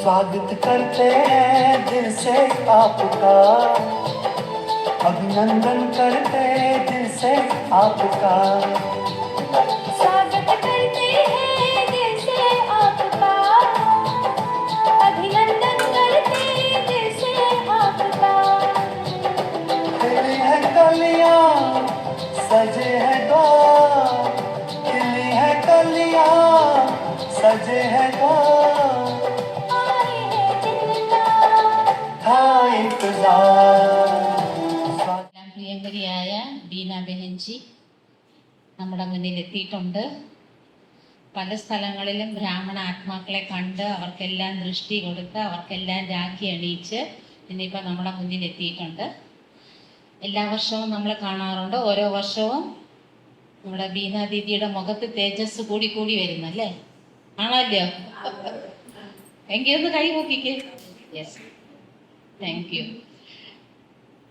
स्वागत करते हैं दिल से आपका, अभिनंदन करते दिल से आपका। स्वागत करते हैं दिल से आपका, अभिनंदन करते दिल से आपका। खिली है कलियां सजे है द्वार, खिली है कलियां सजे है द्वार, आए हैं जिनका था इंतजार। എല്ലാം പ്രിയങ്കരിയായ ബീന ബെഹൻജി നമ്മുടെ മുന്നിൽ എത്തിയിട്ടുണ്ട്. പല സ്ഥലങ്ങളിലും ബ്രാഹ്മണ ആത്മാക്കളെ കണ്ട് അവർക്കെല്ലാം ദൃഷ്ടി കൊടുത്ത് അവർക്കെല്ലാം രാഖി അണിയിച്ച് ഇന്നിപ്പോൾ നമ്മുടെ മുന്നിൽ എത്തിയിട്ടുണ്ട്. എല്ലാ വർഷവും നമ്മൾ കാണാറുണ്ട്. ഓരോ വർഷവും നമ്മുടെ ബീന ദീദിയുടെ മുഖത്ത് തേജസ് കൂടി കൂടി വരുന്നല്ലേ, ആണല്ലോ? എങ്കിൽ ഒന്ന് കൈ നോക്കിക്കേ. Yes, thank you.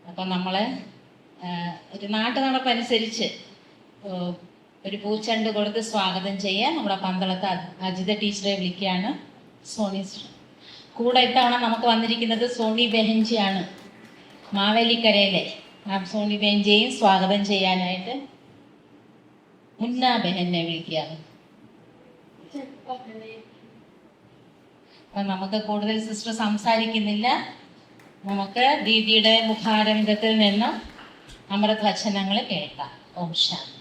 അപ്പം നമ്മൾ ഒരു നാട്ടു നടപ്പനുസരിച്ച് ഒരു പൂച്ചണ്ട് കൊടുത്ത് സ്വാഗതം ചെയ്യാൻ നമ്മുടെ പന്തളത്ത് അജിത ടീച്ചറെ വിളിക്കുകയാണ്. സോണി കൂടെ ഇത്തവണ നമുക്ക് വന്നിരിക്കുന്നത് സോണി ബെഹൻജിയാണ്, മാവേലിക്കരയിലെ. ആ സോണി ബെഹൻജിയെയും സ്വാഗതം ചെയ്യാനായിട്ട് മുന്ന ബെഹനെ വിളിക്കുകയാണ്. അപ്പം നമുക്ക് കൂടുതൽ സിസ്റ്റർ സംസാരിക്കുന്നില്ല. നമുക്ക് ദീദിയുടെ മുഖാരവിന്ദത്തിൽ നിന്ന് അമൃത് വചനങ്ങൾ കേൾക്കാം. ഓം ശാന്തി.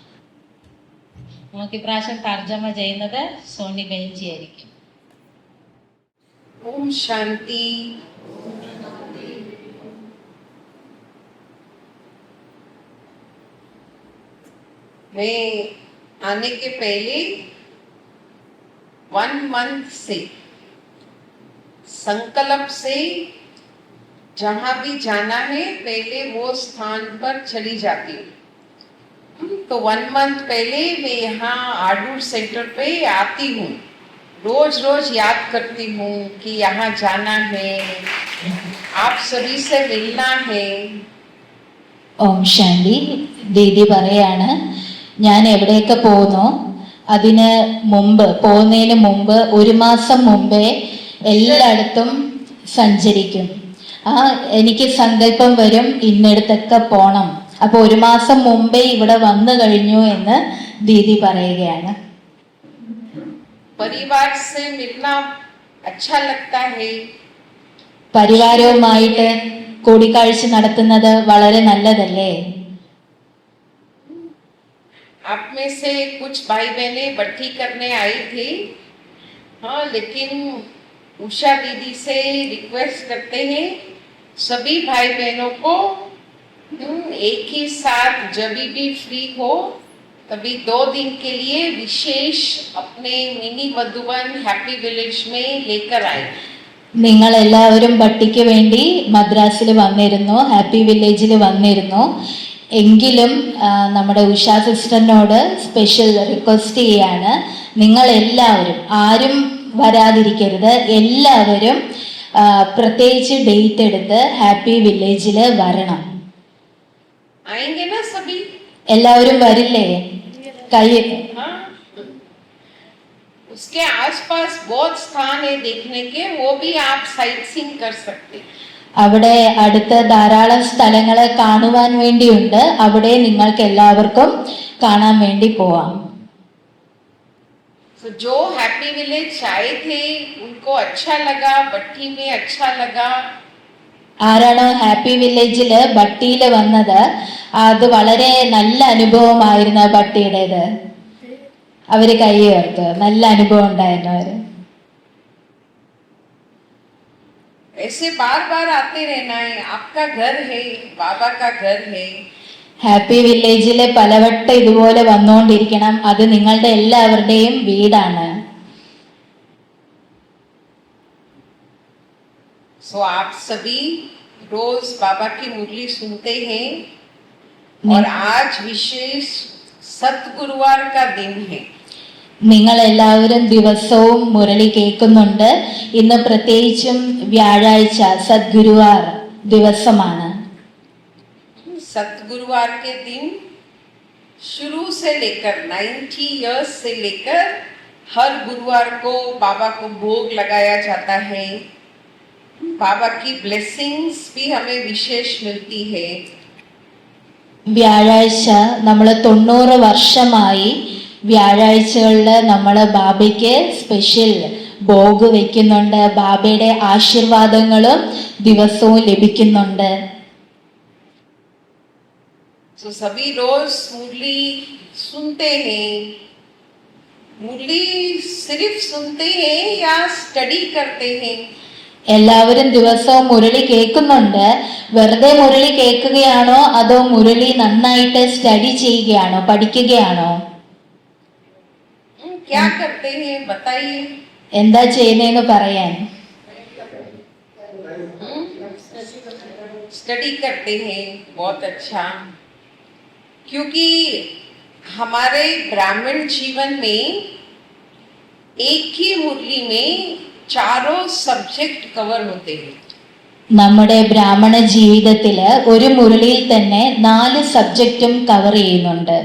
നമുക്ക് ഇപ്രാവശ്യം തർജ്ജമ ചെയ്യുന്നത് സോണി ബെഹൻജി ആയിരിക്കും. ओम शांति। मैं आने के पहले 1 मंथ से संकल्प से जहाँ भी जाना है पहले वो स्थान पर चली जाती हूँ। तो 1 मंथ पहले मैं यहाँ आडूर सेंटर पे आती हूँ, रोज रोज याद करती हूँ कि यहाँ जाना है, आप सभी से मिलना है। ഓം ശാന്തി. ദീദി പറയാണ്, ഞാൻ എവിടെയൊക്കെ പോകുന്നു അതിന് മുമ്പ്, പോകുന്നതിന് മുമ്പ് 1 മാസം മുമ്പേ എല്ലായിടത്തും സഞ്ചരിക്കും. എനിക്ക് സങ്കല്പം വരും ഇന്നിടത്തൊക്കെ പോണം. അപ്പോൾ 1 മാസം മുമ്പേ ഇവിടെ വന്നു കഴിഞ്ഞു എന്ന് ദീദി പറയുകയാണ്. परिवार से मिलना अच्छा लगता है। പരിവാരവുമായിട്ട് കൂടിക്കാഴ്ച നടത്തുന്നത് വളരെ നല്ലതല്ലേ? आप में से कुछ भाई बहने बट्टी करने आई थी, हाँ, लेकिन उषा दीदी से रिक्वेस्ट करते हैं सभी भाई बहनों को एक ही साथ जब भी फ्री हो तभी 2 दिन के लिए विशेष अपने मिनी मधुबन हैप्पी विलेज में लेकर आए. നിങ്ങൾ എല്ലാവരും ബട്ടിക്ക് വേണ്ടി മദ്രാസിൽ വന്നിരുന്നു, ഹാപ്പി വില്ലേജിൽ വന്നിരുന്നു. എങ്കിലും നമ്മുടെ ഉഷാ സിസ്റ്ററിനോട് സ്പെഷ്യൽ റിക്വസ്റ്റ് ചെയ്യാണ്, നിങ്ങൾ എല്ലാവരും ആരും വരാതിരിക്കരുത്, എല്ലാവരും പ്രത്യേകിച്ച് ഡേറ്റ് എടുത്ത് ഹാപ്പി വില്ലേജിൽ വരണം. आएंगे ना सभी? എല്ലാവരും വരില്ലേ? കൈ. हाँ, उसके आसपास बहुत स्थान है देखने के, वो भी आप साइट सीइंग कर सकते. അവിടെ അടുത്ത് ധാരാളം സ്ഥലങ്ങൾ കാണുവാൻ വേണ്ടിയുണ്ട്. അവിടെ നിങ്ങൾക്ക് എല്ലാവർക്കും കാണാൻ വേണ്ടി പോവാം. तो जो हैप्पी विलेज आए थे उनको अच्छा लगा, बट्टी में अच्छा लगा. ആരാണോ ഹാപ്പി വില്ലേജിൽ ബട്ടിയിൽ വന്നത് അത് വളരെ നല്ല അനുഭവമായിരുന്നു ബട്ടിയുടേത്. അവര് കൈ ഉയർത്ത്, നല്ല അനുഭവം ഉണ്ടായിരുന്നു അവര്. ऐसे बार बार आते रहना है, आपका घर है, बाबा का घर है. ഹാപ്പി വില്ലേജിൽ പലവട്ടം ഇതുപോലെ വന്നുകൊണ്ടിരിക്കണം. അത് നിങ്ങളുടെ എല്ലാവരുടെയും വീടാണ്. सो आप सभी रोज बाबा की मुरली सुनते हैं और आज विशेष सतगुरुवार का दिन है. നിങ്ങൾ എല്ലാവരും ദിവസവും മുരളി കേൾക്കുന്നുണ്ട്. ഇന്ന് പ്രത്യേകിച്ചും വ്യാഴാഴ്ച സദ്ഗുരുവാർ ദിവസമാണ്. सतगुरुवार के दिन शुरू से लेकर 90 इयर्स से लेकर हर गुरुवार को बाबा को भोग लगाया जाता है. बाबा की ब्लेसिंग्स भी हमें विशेष मिलती है। വ്യാഴാഴ്ച നമ്മൾ 90 വർഷമായി വ്യാഴാഴ്ചകളിൽ നമ്മൾ ബാബയ്ക്ക് സ്പെഷ്യൽ ഭോഗ് വയ്ക്കുന്നുണ്ട്. ബാബയുടെ ആശീർവാദങ്ങളും ദിവസവും ലഭിക്കുന്നുണ്ട്. तो सभी रोज मुरली सुनते हैं। मुरली सिर्फ सुनते हैं या स्टडी करते हैं? എല്ലാവരും ദിവസവും മുരളി കേൾക്കുന്നുണ്ട്. വെറുതെ മുരളി കേൾക്കുകയാണോ അതോ മുരളി നന്നായിട്ട് സ്റ്റഡി ചെയ്യുകയാണോ, പഠിക്കുകയാണോ? क्या करते हैं बताइए। എന്താ ചെയ്യുന്നതെന്ന് പറയാൻ. स्टडी करते हैं, बहुत अच्छा। क्योंकि हमारे ब्राह्मण जीवन में एक ही मुरली में चारों सब्जेक्ट कवर होते हैं। നമ്മുടെ ബ്രാഹ്മണ ജീവിതത്തിൽ ഒരു മുരളിയിൽ തന്നെ 4 സബ്ജക്റ്റും കവർ ചെയ്യുന്നുണ്ട്.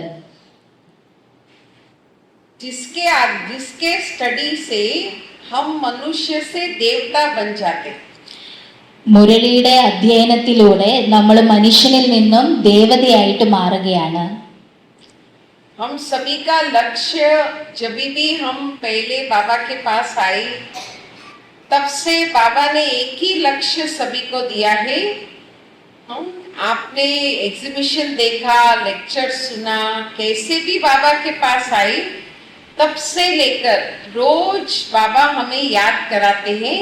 जिसके स्टडी से हम मनुष्य से देवता बन जाते। മുരളിയുടെ അധ്യയനത്തിലൂടെ നമ്മൾ മനുഷ്യനിൽ നിന്നും ദേവതയായിട്ട് മാറുകയാണ്. हम सभी का लक्ष्य, जब भी हम पहले बाबा के पास आए तब से बाबा ने एक ही लक्ष्य सभी को दिया है। आपने एग्जीबिशन देखा, लेक्चर सुना, कैसे भी बाबा के पास आए तब से लेकर रोज बाबा हमें याद कराते हैं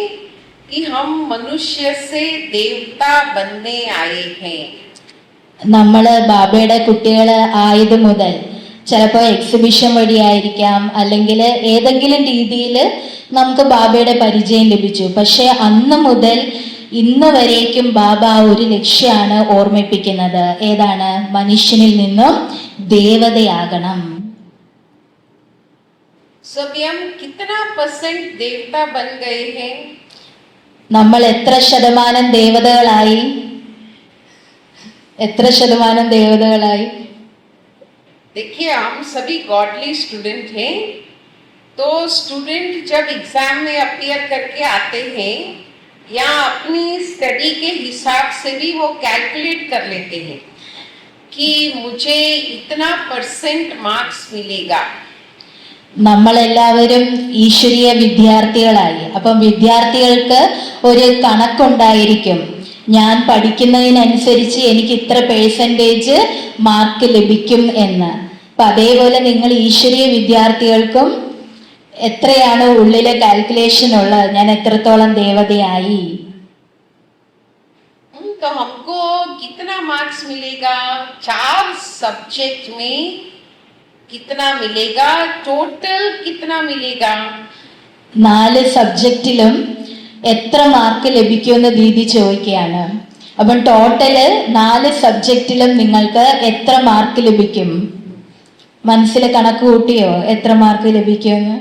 कि हम मनुष्य से देवता बनने आए हैं। നമ്മൾ ബാബയുടെ കുട്ടികൾ ആയത് മുതൽ ചിലപ്പോൾ എക്സിബിഷൻ വഴിയായിരിക്കാം, അല്ലെങ്കിൽ ഏതെങ്കിലും രീതിയിൽ നമുക്ക് ബാബയുടെ പരിചയം ലഭിച്ചു. പക്ഷെ അന്ന് മുതൽ ഇന്ന് വരേക്കും ബാബ ഒരു ലക്ഷ്യമാണ് ഓർമ്മിപ്പിക്കുന്നത്. ഏതാണ്? മനുഷ്യനിൽ നിന്നും ദേവതയാകണം. सभी हम कितना % देवता बन गए हैं? നമ്മൾ എത്ര ശതമാനം ദേവതകളായി? എത്ര ശതമാനം ദേവതകളായി? देखिए, हम सभी गॉडली स्टूडेंट हैं। तो स्टूडेंट जब एग्जाम में अपीयर करके आते हैं या अपनी स्टडी के हिसाब से भी वो कैलकुलेट कर लेते हैं कि मुझे इतना % मार्क्स मिलेगा। നമ്മളെല്ലാവരും ഈശ്വരീയ വിദ്യാർത്ഥികളായി. അപ്പം വിദ്യാർത്ഥികൾക്ക് ഒരു കണക്കുണ്ടായിരിക്കും. ഞാൻ പഠിക്കുന്നതിനനുസരിച്ച് എനിക്ക് ഇത്ര % മാർക്ക് ലഭിക്കും എന്ന്. അപ്പം അതേപോലെ നിങ്ങൾ ഈശ്വരീയ വിദ്യാർത്ഥികൾക്കും എത്രയാണ് ഉള്ളിലെ കാൽക്കുലേഷൻ ഉള്ളത്, ഞാൻ എത്രത്തോളം ദേവതയായി. तो हमको कितना मार्क्स मिलेगा? 4 सब्जेक्ट में कितना मिलेगा? टोटल कितना मिलेगा? 4 സബ്ജക്റ്റിലും എത്ര മാർക്ക് ലഭിക്കുമെന്ന് ദീദി ചോദിക്കുകയാണ്. അപ്പം ടോട്ടല് 4 സബ്ജക്റ്റിലും നിങ്ങൾക്ക് എത്ര മാർക്ക് ലഭിക്കും? മനസ്സിൽ കണക്ക് കൂട്ടിയോ എത്ര മാർക്ക് ലഭിക്കുമെന്ന്?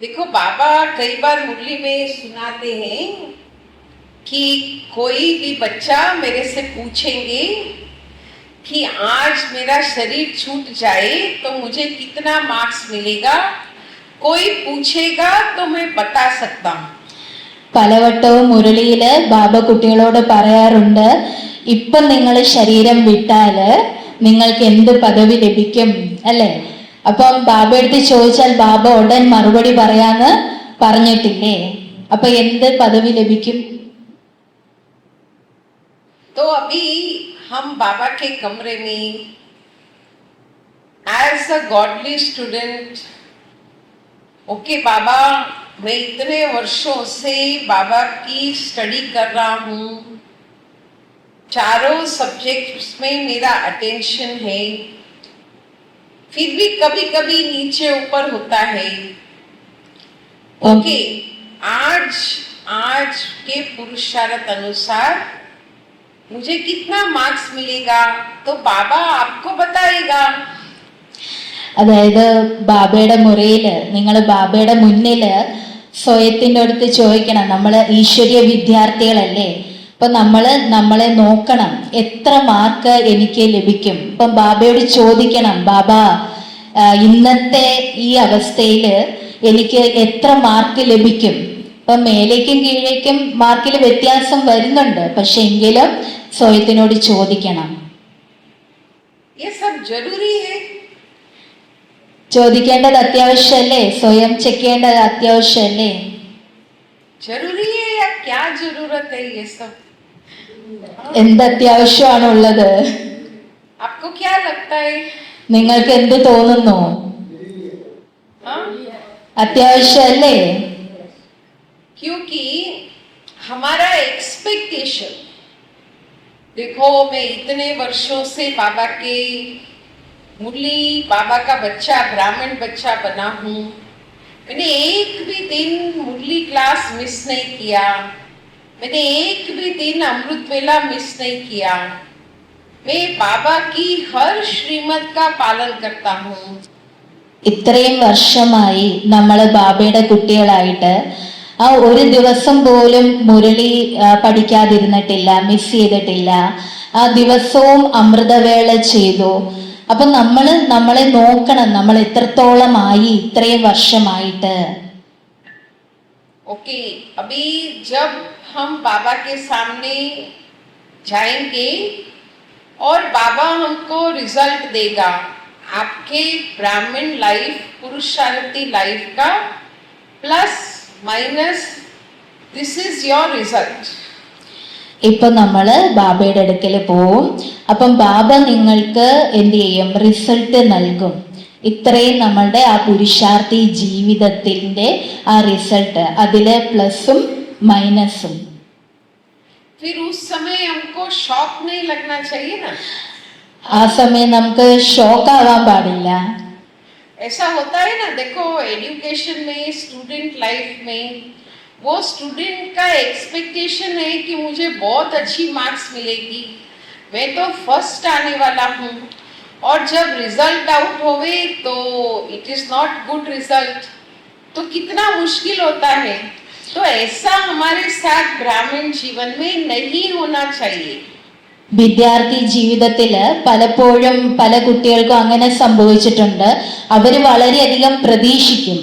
देखो, बाबा कई बार मुरली में सुनाते हैं कि कोई भी बच्चा मेरे से पूछेंगे कि आज मेरा शरीर छूट जाए तो मुझे कितना मार्क्स मिलेगा, कोई पूछेगा तो मैं बता सकता हूँ। പലവട്ടവും മുരളിയില് ബാബ കുട്ടികളോട് പറയാറുണ്ട്, ഇപ്പം നിങ്ങൾ ശരീരം വിട്ടാല് നിങ്ങൾക്ക് എന്ത് പദവി ലഭിക്കും അല്ലേ? അപ്പം ബാബ എടുത്ത് ചോദിച്ചാൽ ബാബ ഉടൻ മറുപടി പറയാന്ന് പറഞ്ഞിട്ടില്ലേ? അപ്പൊ എന്ത് പദവി ലഭിക്കും? तो अभी हम बाबा के कमरे में as a godly student, okay बाबा, मैं इतने वर्षों से बाबा की स्टडी कर रहा हूँ, चारों सब्जेक्ट्स में मेरा अटेंशन है, फिर भी कभी कभी नीचे ऊपर होता है। ओके, आज के पुरुषार्थ अनुसार मुझे कितना मार्क्स मिलेगा तो बाबा आपको बताएगा। അതായത് ബാബയുടെ മുറിയില് നിങ്ങൾ ബാബയുടെ മുന്നില് സ്വയത്തിൻ്റെ അടുത്ത് ചോദിക്കണം. നമ്മൾ ഈശ്വരീയ വിദ്യാർത്ഥികളല്ലേ, അപ്പൊ നമ്മളെ നോക്കണം, എത്ര മാർക്ക് എനിക്ക് ലഭിക്കും. ഇപ്പം ബാബയോട് ചോദിക്കണം, ബാബ ഇന്നത്തെ ഈ അവസ്ഥയില് എനിക്ക് എത്ര മാർക്ക് ലഭിക്കും. ഇപ്പം മേലേക്കും കീഴേക്കും മാർക്കിൽ വ്യത്യാസം വരുന്നുണ്ട്, പക്ഷെ എങ്കിലും സ്വയത്തിനോട് ചോദിക്കണം. ये सब जरूरी है. ചോദിക്കേണ്ടത് അത്യാവശ്യമല്ലേ? സ്വയം ചെക്ക് ചെയ്യേണ്ടത് അത്യാവശ്യമല്ലേ? जरूरी है या क्या जरूरत है ये सब? എന്ത് അത്യാവശ്യമാണുള്ളത്? आपको क्या लगता है? നിങ്ങൾക്ക് എന്ത് തോന്നുന്നു? हाँ? അത്യാവശ്യമല്ലേ? क्योंकि हमारा एक्सपेक्टेशन, देखो मैं इतने वर्षों से बाबा के मुरली, बाबा का बच्चा, ब्राह्मण बच्चा बना हूँ. मैंने एक भी दिन मुरली क्लास मिस नहीं किया. मैंने एक भी दिन अमृत वेला मिस नहीं किया. मैं बाबा की हर श्रीमत का पालन करता हूँ. ഇത്രയും വർഷമായി നമ്മൾ ബാബയുടെ കുട്ടികളായിട്ട് ആ ഒരു ദിവസം പോലും മുരളി പഠിക്കാതിരുന്നിട്ടില്ല, മിസ് ചെയ്തിട്ടില്ല. ആ ദിവസവും അമൃതവേള ചെയ്തു. അപ്പൊ നമ്മളെ നോക്കണം, നമ്മൾ എത്രത്തോളമായി ഇത്രയും വർഷമായിട്ട്. ओके, अभी जब हम बाबा के सामने जाएंगे और बाबा हमको रिजल्ट देगा, आपके ब्राह्मण लाइफ, पुरुषार्थी लाइफ का plus minus, this is your result. ഇപ്പൊ നമ്മള് ബാബയുടെ അടുക്കൽ പോവും. അപ്പം ബാബ നിങ്ങൾക്ക് എന്ത് ചെയ്യും? റിസൾട്ട് നൽകും. ഇത്രയും നമ്മളുടെ ആ പുരുഷാർത്ഥി ജീവിതത്തിന്റെ ആ റിസൾട്ട്, അതില് പ്ലസും മൈനസും. फिर उस समय हमको शॉक नहीं लगना चाहिए ना. ആ സമയം നമുക്ക് ഷോക്ക് ആവാൻ പാടില്ല. ऐसा होता है ना, देखो एजुकेशन में, स्टूडेंट लाइफ में, वो स्टूडेंट का एक्सपेक्टेशन है कि मुझे बहुत अच्छी मार्क्स मिलेगी, मैं तो फर्स्ट आने वाला हूँ. और जब रिजल्ट आउट होवे तो it is not good result, तो कितना मुश्किल होता है. तो ऐसा हमारे साथ ब्राह्मण जीवन में नहीं होना चाहिए. വിദ്യാർത്ഥി ജീവിതത്തില് പലപ്പോഴും പല കുട്ടികൾക്കും അങ്ങനെ സംഭവിച്ചിട്ടുണ്ട്. അവര് വളരെയധികം പ്രതീക്ഷിക്കും,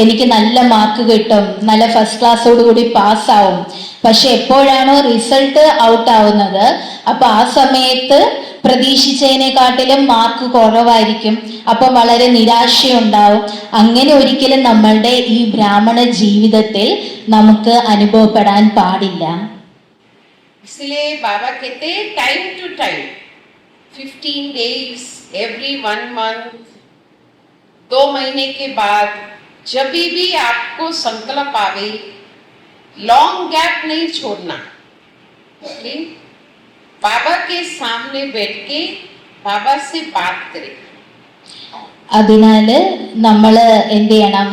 എനിക്ക് നല്ല മാർക്ക് കിട്ടും, നല്ല ഫസ്റ്റ് ക്ലാസ്സോടുകൂടി പാസ്സാവും. പക്ഷെ എപ്പോഴാണോ റിസൾട്ട് ഔട്ട് ആവുന്നത്, അപ്പൊ ആ സമയത്ത് പ്രതീക്ഷിച്ചതിനെക്കാട്ടിലും മാർക്ക് കുറവായിരിക്കും. അപ്പൊ വളരെ നിരാശയുണ്ടാവും. അങ്ങനെ ഒരിക്കലും നമ്മളുടെ ഈ ബ്രാഹ്മണ ജീവിതത്തിൽ നമുക്ക് അനുഭവപ്പെടാൻ പാടില്ല. इसलिए बाबा कहते हैं time to time, 15 days, every 1 month, 2 महीने के बाद, जब भी आपको संकल्प आवे, लॉन्ग गैप नहीं छोड़ना. ओके, बाबा के सामने बैठ के बाबा से बात करें. അതിനാല് നമ്മള് എന്ത് ചെയ്യണം?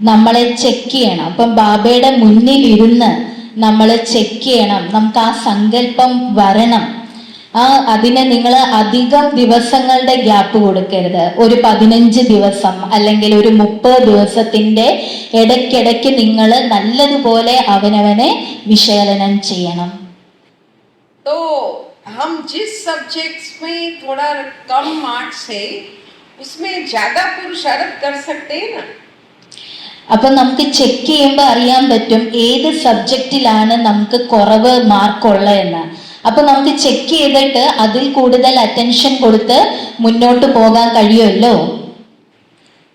നമ്മളെ ചെക്ക് ചെയ്യണം. അപ്പം ബാബയുടെ മുന്നിൽ ഇരുന്ന് നമ്മൾ ചെക്ക് ചെയ്യണം. നമുക്ക് ആ സങ്കല്പം വരണം. അതിന് നിങ്ങൾ അധികം ദിവസങ്ങളുടെ ഗ്യാപ്പ് കൊടുക്കരുത്. ഒരു 15 ദിവസം അല്ലെങ്കിൽ ഒരു 30 ദിവസത്തിന്റെ ഇടയ്ക്കിടയ്ക്ക് നിങ്ങൾ നല്ലതുപോലെ അവനവനെ വിശകലനം ചെയ്യണം. तो हम जिस सब्जेक्ट्स में थोड़ा कम मार्क्स है, उसमें ज्यादा पुरुषार्थ कर सकते हैं ना. അപ്പൊ നമുക്ക് ചെക്ക് ചെയ്യുമ്പോൾ അറിയാൻ പറ്റും ഏത് സബ്ജക്റ്റിലാണ് നമുക്ക് കുറവ് മാർക്കുള്ളതെന്ന്. അപ്പൊ നമുക്ക് ചെക്ക് ചെയ്തിട്ട് അതിൽ കൂടുതൽ അറ്റൻഷൻ കൊടുത്ത് മുന്നോട്ട് പോകാൻ കഴിയുമല്ലോ.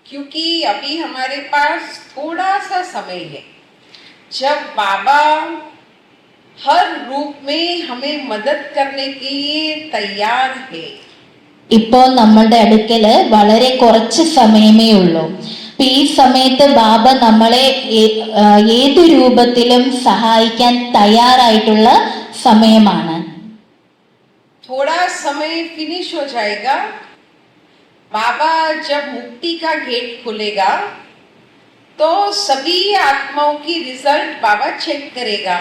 क्योंकि अभी हमारे पास थोड़ा सा समय है जब बाबा हर रूप में हमें मदद करने के लिए तैयार है. ഇപ്പോൾ നമ്മളുടെ അടുക്കല് വളരെ കുറച്ച് സമയമേ ഉള്ളൂ. ഈ സമയത്ത് ബാബ നമ്മളെ ഏതു രൂപത്തിലും സഹായിക്കാൻ തയ്യാറായിട്ടുള്ള സമയമാണ്. थोड़ा समय फिनिश हो जाएगा, बाबा जब मुक्ति का गेट खुलेगा तो सभी आत्माओं की रिजल्ट बाबा चेक करेगा.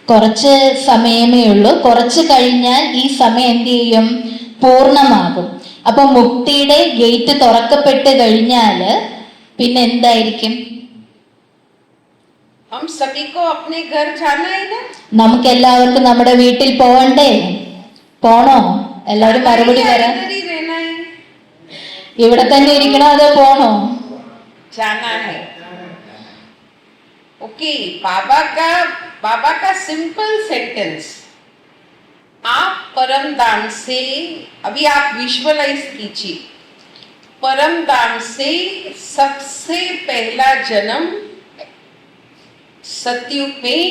കുറച്ച് സമയമേ ഉള്ളൂ. കുറച്ച് കഴിഞ്ഞാൽ ഈ സമയം എന്ത് ചെയ്യും? പൂർണ്ണമാകും. അപ്പൊ മുക്തിയുടെ ഗേറ്റ് തുറക്കപ്പെട്ട് കഴിഞ്ഞാല് പിന്നെ എന്തായിരിക്കും? हम सभी को अपने घर जाना है ना. നമുക്ക് എല്ലാവർക്കും നമ്മുടെ വീട്ടിൽ പോകണ്ടേ? പോണോ? എല്ലാവരും മറുപടി തരാം. इधर ही रहना है. ഇവിടെ തന്നെ ഇരിക്കണോ അതോ പോണോ? जाना है। ओके, बाबा का सिंपल सेंटेंस, आप परम धाम से, अभी आप विजुअलाइज कीजिए, परम धाम से सबसे पहला जन्म सतयुग में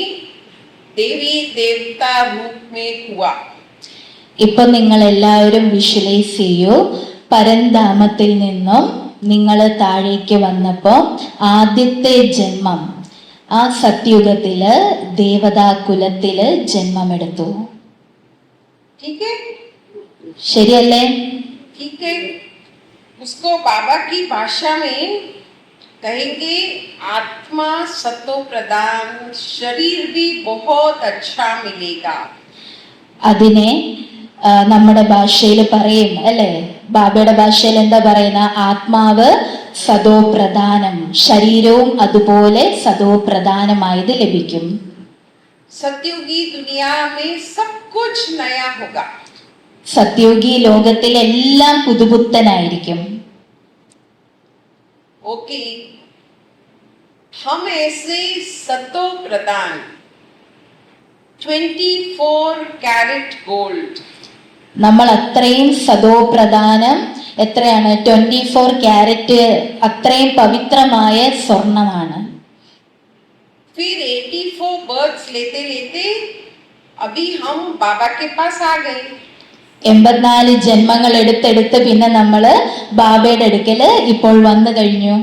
देवी देवता रूप में हुआ। ഇപ്പൊ നിങ്ങൾ എല്ലാവരും വിഷ്വലൈസ് ചെയ്യൂ, പരന്ധാമത്തിൽ നിന്നും നിങ്ങൾ താഴേക്ക് വന്നപ്പോ ആദ്യത്തെ ജന്മം ആ സത്യുഗത്തില് ദേവതാകുലത്തില് ജന്മമെടുത്തു. ठीक है, ശരിയല്ലേ? ठीक है। उसको बाबा की भाषा में कहेंगे आत्मा सतो प्रदान, शरीर भी बहुत अच्छा मिलेगा। അതിനെ നമ്മുടെ ഭാഷയിൽ പറയും അല്ലേ? ബാബയുടെ ഭാഷയിൽ എന്താ പറയുന്ന? ആത്മാവ് സദോ പ്രധാനം, ശരീരവും അതുപോലെ സദോ പ്രധാനമായത് ലഭിക്കും. सतयुगी दुनिया में सब कुछ नया होगा। സത്യോഗി ലോകത്തിൽ എല്ലാം പുതുപുത്തനായിരിക്കും. ओके, हम ऐसे सतो प्रदान 24 कैरेट गोल्ड, നമ്മൾ അത്രയും സദോ പ്രധാനം, എത്രയാണ്? 24 ക്യാരറ്റ്, അത്രയും പവിത്രമായ സ്വർണമാണ്. फिर 84 बर्ड्स लेते लेते अभी हम बाबा के पास आ गए। 84 ജന്മങ്ങൾ എടുത്തെടുത്ത് പിന്നെ നമ്മള് ബാബയുടെ അടുക്കല് ഇപ്പോൾ വന്നു കഴിഞ്ഞു.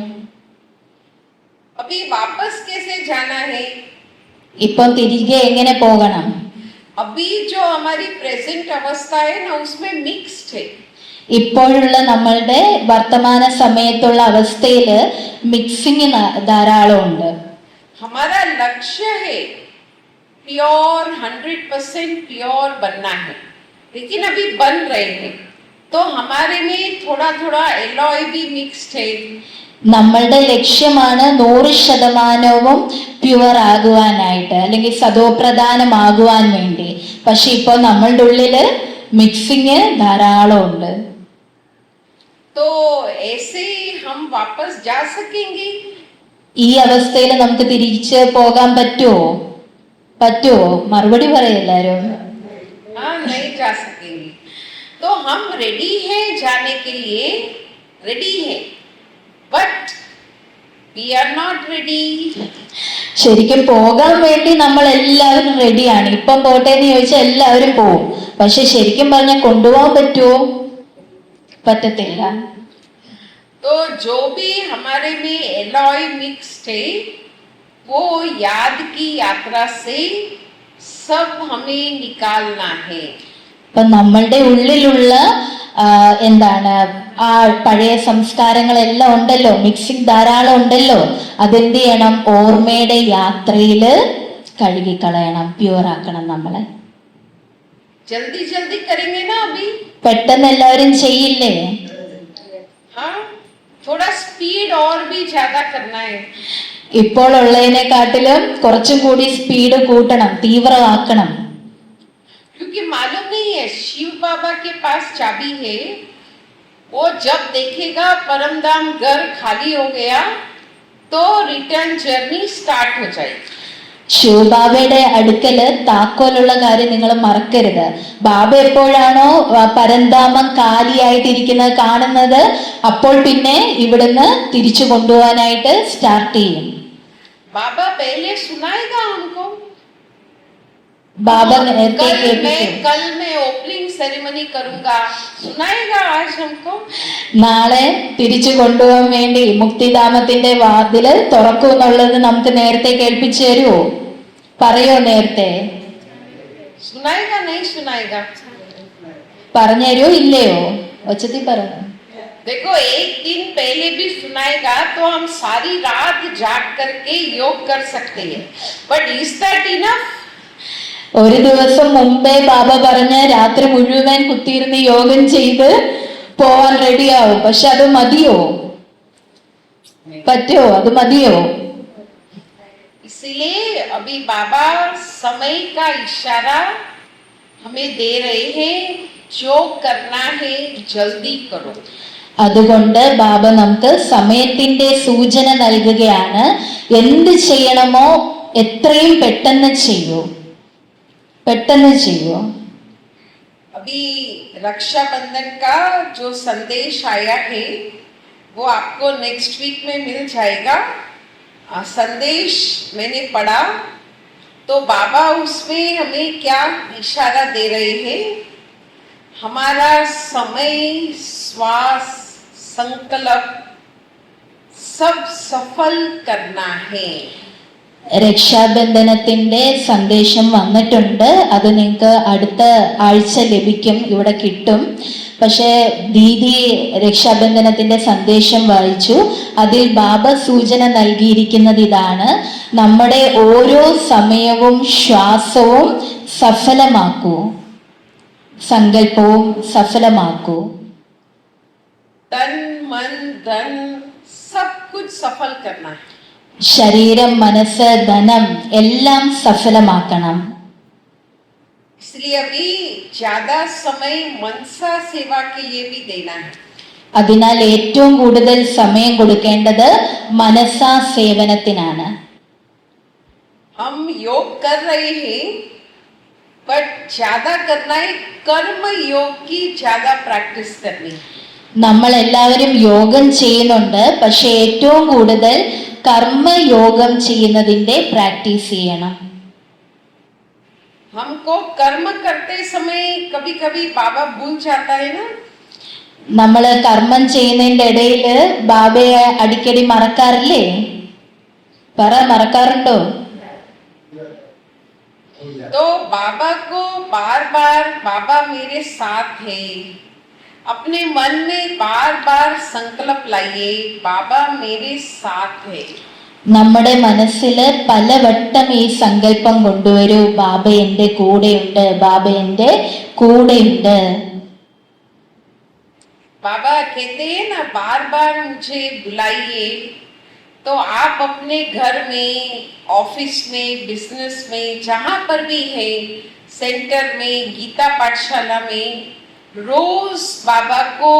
अभी वापस कैसे जाना है? ഇപ്പൊ തിരികെ എങ്ങനെ പോകണം? अभी जो हमारी प्रेजेंट अवस्था है ना, उसमें मिक्स्ड है। ഇപ്പോഴുള്ള നമ്മളുടെ വർത്തമാന സമയത്തുള്ള അവസ്ഥയില് മിക്സിങ് ധാരാളം ഉണ്ട്. हमारा लक्ष्य है प्योर 100% प्योर बनना है, लेकिन अभी बन रहे हैं, तो हमारे में थोड़ा थोड़ा एलॉय भी मिक्स्ड है। നമ്മളുടെ ലക്ഷ്യമാണ് 100% പ്യുവർ ആകുവാനായിട്ട്, അല്ലെങ്കിൽ സദോപ്രധാനമാകുവാൻ വേണ്ടി. പക്ഷെ ഇപ്പൊ നമ്മളുടെ ഉള്ളില് മിക്സിങ് ധാരാളം ഉണ്ട്. तो ऐसे हम वापस जा सकेंगे? ഈ അവസ്ഥയിൽ നമുക്ക് തിരിച്ച് പോകാൻ പറ്റുമോ? മറുപടി പറയും എല്ലാരും. हाँ, नहीं जा सकेंगे। तो हम रेडी हैं जाने के लिए, रेडी हैं, but we are not ready. ശരിക്കും പോകാൻ വേണ്ടി നമ്മൾ എല്ലാവരും റെഡിയാണ്. ഇപ്പം പോട്ടെ എന്ന് ചോദിച്ചാൽ എല്ലാവരും പോവും. പക്ഷെ ശരിക്കും പറഞ്ഞാൽ കൊണ്ടുപോകാൻ പറ്റുമോ? പറ്റത്തില്ല. तो जो भी हमारे में एलॉय मिक्स्ड है, वो याद की यात्रा से सब हमें निकालना है। ഇപ്പൊ നമ്മളുടെ ഉള്ളിലുള്ള എന്താണ്, ആ പഴയ സംസ്കാരങ്ങളെല്ലാം ഉണ്ടല്ലോ, മിക്സിംഗ് ധാരാളം ഉണ്ടല്ലോ, അതെന്ത് ചെയ്യണം? ഓർമ്മയുടെ യാത്രയില് കഴുകിക്കളയണം, പ്യൂർ ആക്കണം നമ്മളെ. जल्दी जल्दी करेंगे ना अभी? പെട്ടെന്ന് എല്ലാവരും ചെയ്യില്ലേ? हाँ, थोड़ा स्पीड और भी ज्यादा करना है। ഇപ്പോൾ ഉള്ളതിനെക്കാട്ടിലും കുറച്ചും കൂടി സ്പീഡ് കൂട്ടണം, തീവ്രമാക്കണം. क्योंकि मालूम नहीं है, शिव बाबा के पास चाबी है। वो जब देखेगा परमधाम घर खाली हो गया, तो रिटर्न जर्नी स्टार्ट हो जाएगी। ശിവബാബയുടെ അടുക്കല് താക്കോലുള്ള കാര്യം നിങ്ങൾ മറക്കരുത്. ബാബ എപ്പോഴാണോ പരന്ധാമം കാലിയായിട്ടിരിക്കുന്നത് കാണുന്നത്, അപ്പോൾ പിന്നെ ഇവിടുന്ന് തിരിച്ചു കൊണ്ടുപോകാനായിട്ട് സ്റ്റാർട്ട് ചെയ്യും. बाबा पहले सुनाएगा हमको। ബാബ നേരത്തെ കേൾപ്പിക്കും. कल मैं ओपनिंग सेरेमनी करूंगा, सुनाएगा आज हमको। നാളെ തിരിച്ചു കൊണ്ടുപോകാൻ വേണ്ടി മുക്തിധാമത്തിന്റെ വാതില് തുറക്കും എന്നുള്ളത് നമുക്ക് നേരത്തെ കേൾപ്പിച്ചു തരുമോ? പറയോ നേരത്തെ? सुनाएगा नहीं सुनाएगा? പറഞ്ഞു തരുമോ ഇല്ലയോ? ഒച്ചത്തിൽ പറഞ്ഞു. देखो, एक दिन पहले भी सुनाएगा तो हम सारी रात जाग करके योग कर सकते हैं, बट इज दैट इनफ? ഒരു ദിവസം മുമ്പേ ബാബ പറഞ്ഞ് രാത്രി മുഴുവൻ കുത്തിയിരുന്ന് യോഗം ചെയ്ത് പോവാൻ റെഡിയാവും. പക്ഷെ അത് മതിയോ? പറ്റുമോ? അത് മതിയോ? इसलिए अभी बाबा समय का इशारा हमें दे रहे हैं, जो करना है जल्दी करो। അതുകൊണ്ട് ബാബ നമുക്ക് സമയത്തിന്റെ സൂചന നൽകുകയാണ്. എന്ത് ചെയ്യണമോ എത്രയും പെട്ടെന്ന് ചെയ്യൂ, പെട്ടെന്ന് ചെയ്യൂ. अभी रक्षाबंधन का जो संदेश आया है वो आपको नेक्स्ट वीक में मिल जाएगा. संदेश मैंने पढ़ा तो बाबा उसमें हमें क्या इशारा दे रहे हैं, हमारा समय, श्वास, संकल्प सब सफल करना है. രക്ഷാബന്ധനത്തിന്റെ സന്ദേശം വന്നിട്ടുണ്ട്. അത് നിങ്ങൾക്ക് അടുത്ത ആഴ്ച ലഭിക്കും, ഇവിടെ കിട്ടും. പക്ഷെ ദീദി രക്ഷാബന്ധനത്തിന്റെ സന്ദേശം വായിച്ചു. അതിൽ ബാബ സൂചന നൽകിയിരിക്കുന്നത് ഇതാണ്: നമ്മുടെ ഓരോ സമയവും ശ്വാസവും സഫലമാക്കൂ, സങ്കല്പവും സഫലമാക്കൂ. तन मन धन सब कुछ सफल करना है. ശരീരം, മനസ്സ്, ധനം എല്ലാം സഫലമാക്കണം. इसलिए अभी ज्यादा समय मनसा सेवा के लिए भी देना है. അതിനാൽ ഏറ്റവും കൂടുതൽ സമയം കൊടുക്കേണ്ടത് മനസാ സേവനത്തിനാണ്. हम योग कर रहे हैं बट ज्यादा करना है, कर्म योग की ज्यादा प्रैक्टिस करनी है. നമ്മൾ എല്ലാവരും യോഗം ചെയ്യുന്നുണ്ട്, പക്ഷെ ഏറ്റവും കൂടുതൽ കർമ്മയോഗം ചെയ്യുന്നതിന്റെ പ്രാക്ടീസ് ചെയ്യണം. हमको कर्म करते समय कभी कभी बाबा भूल जाता है ना. നമ്മൾ കർമ്മം ചെയ്യുന്നതിന്റെ ഇടയിൽ ബാബയെ അടിക്കടി മറക്കാറില്ലേ? മറക്കാറുണ്ടോ? तो बाबा को बार बार बाबा मेरे साथ है, अपने मन में बार बार संकल्प लाइए, बाबा मेरे साथ है. നമ്മുടെ മനസ്സിൽ പലവട്ടം ഈ സങ്കല്പം കൊണ്ടുവരൂ: ബാബ എൻ്റെ കൂടെയുണ്ട്, ബാബ എൻ്റെ കൂടെയുണ്ട്. बाबा कहते हैं ना, बार बार मुझे बुलाइए. तो आप अपने घर में, ऑफिस में, बिजनेस में, जहाँ पर भी है, सेंटर में, गीता पाठशाला में, रोज बाबा को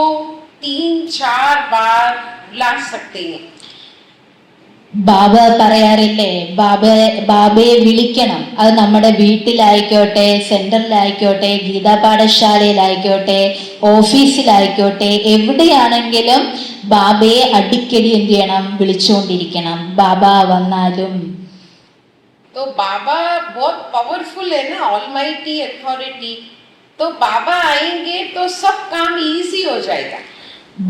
3-4 बार बुला सकते हैं. ബാബ പറയാറില്ലേ, ബാബയെ വിളിക്കണം. അത് നമ്മുടെ വീട്ടിലായിക്കോട്ടെ, സെന്ററിലായിക്കോട്ടെ, ഗീതാ പാഠശാലയിലായിക്കോട്ടെ, ഓഫീസിലായിക്കോട്ടെ, എവിടെയാണെങ്കിലും ബാബയെ അടിക്കടി എന്ത് ചെയ്യണം? വിളിച്ചുകൊണ്ടിരിക്കണം. ബാബ വന്നാലും. तो बाबा बहुत पावरफुल है ना, ऑलमाइटी अथॉरिटी. तो बाबा आएंगे तो सब काम इजी हो जाएगा.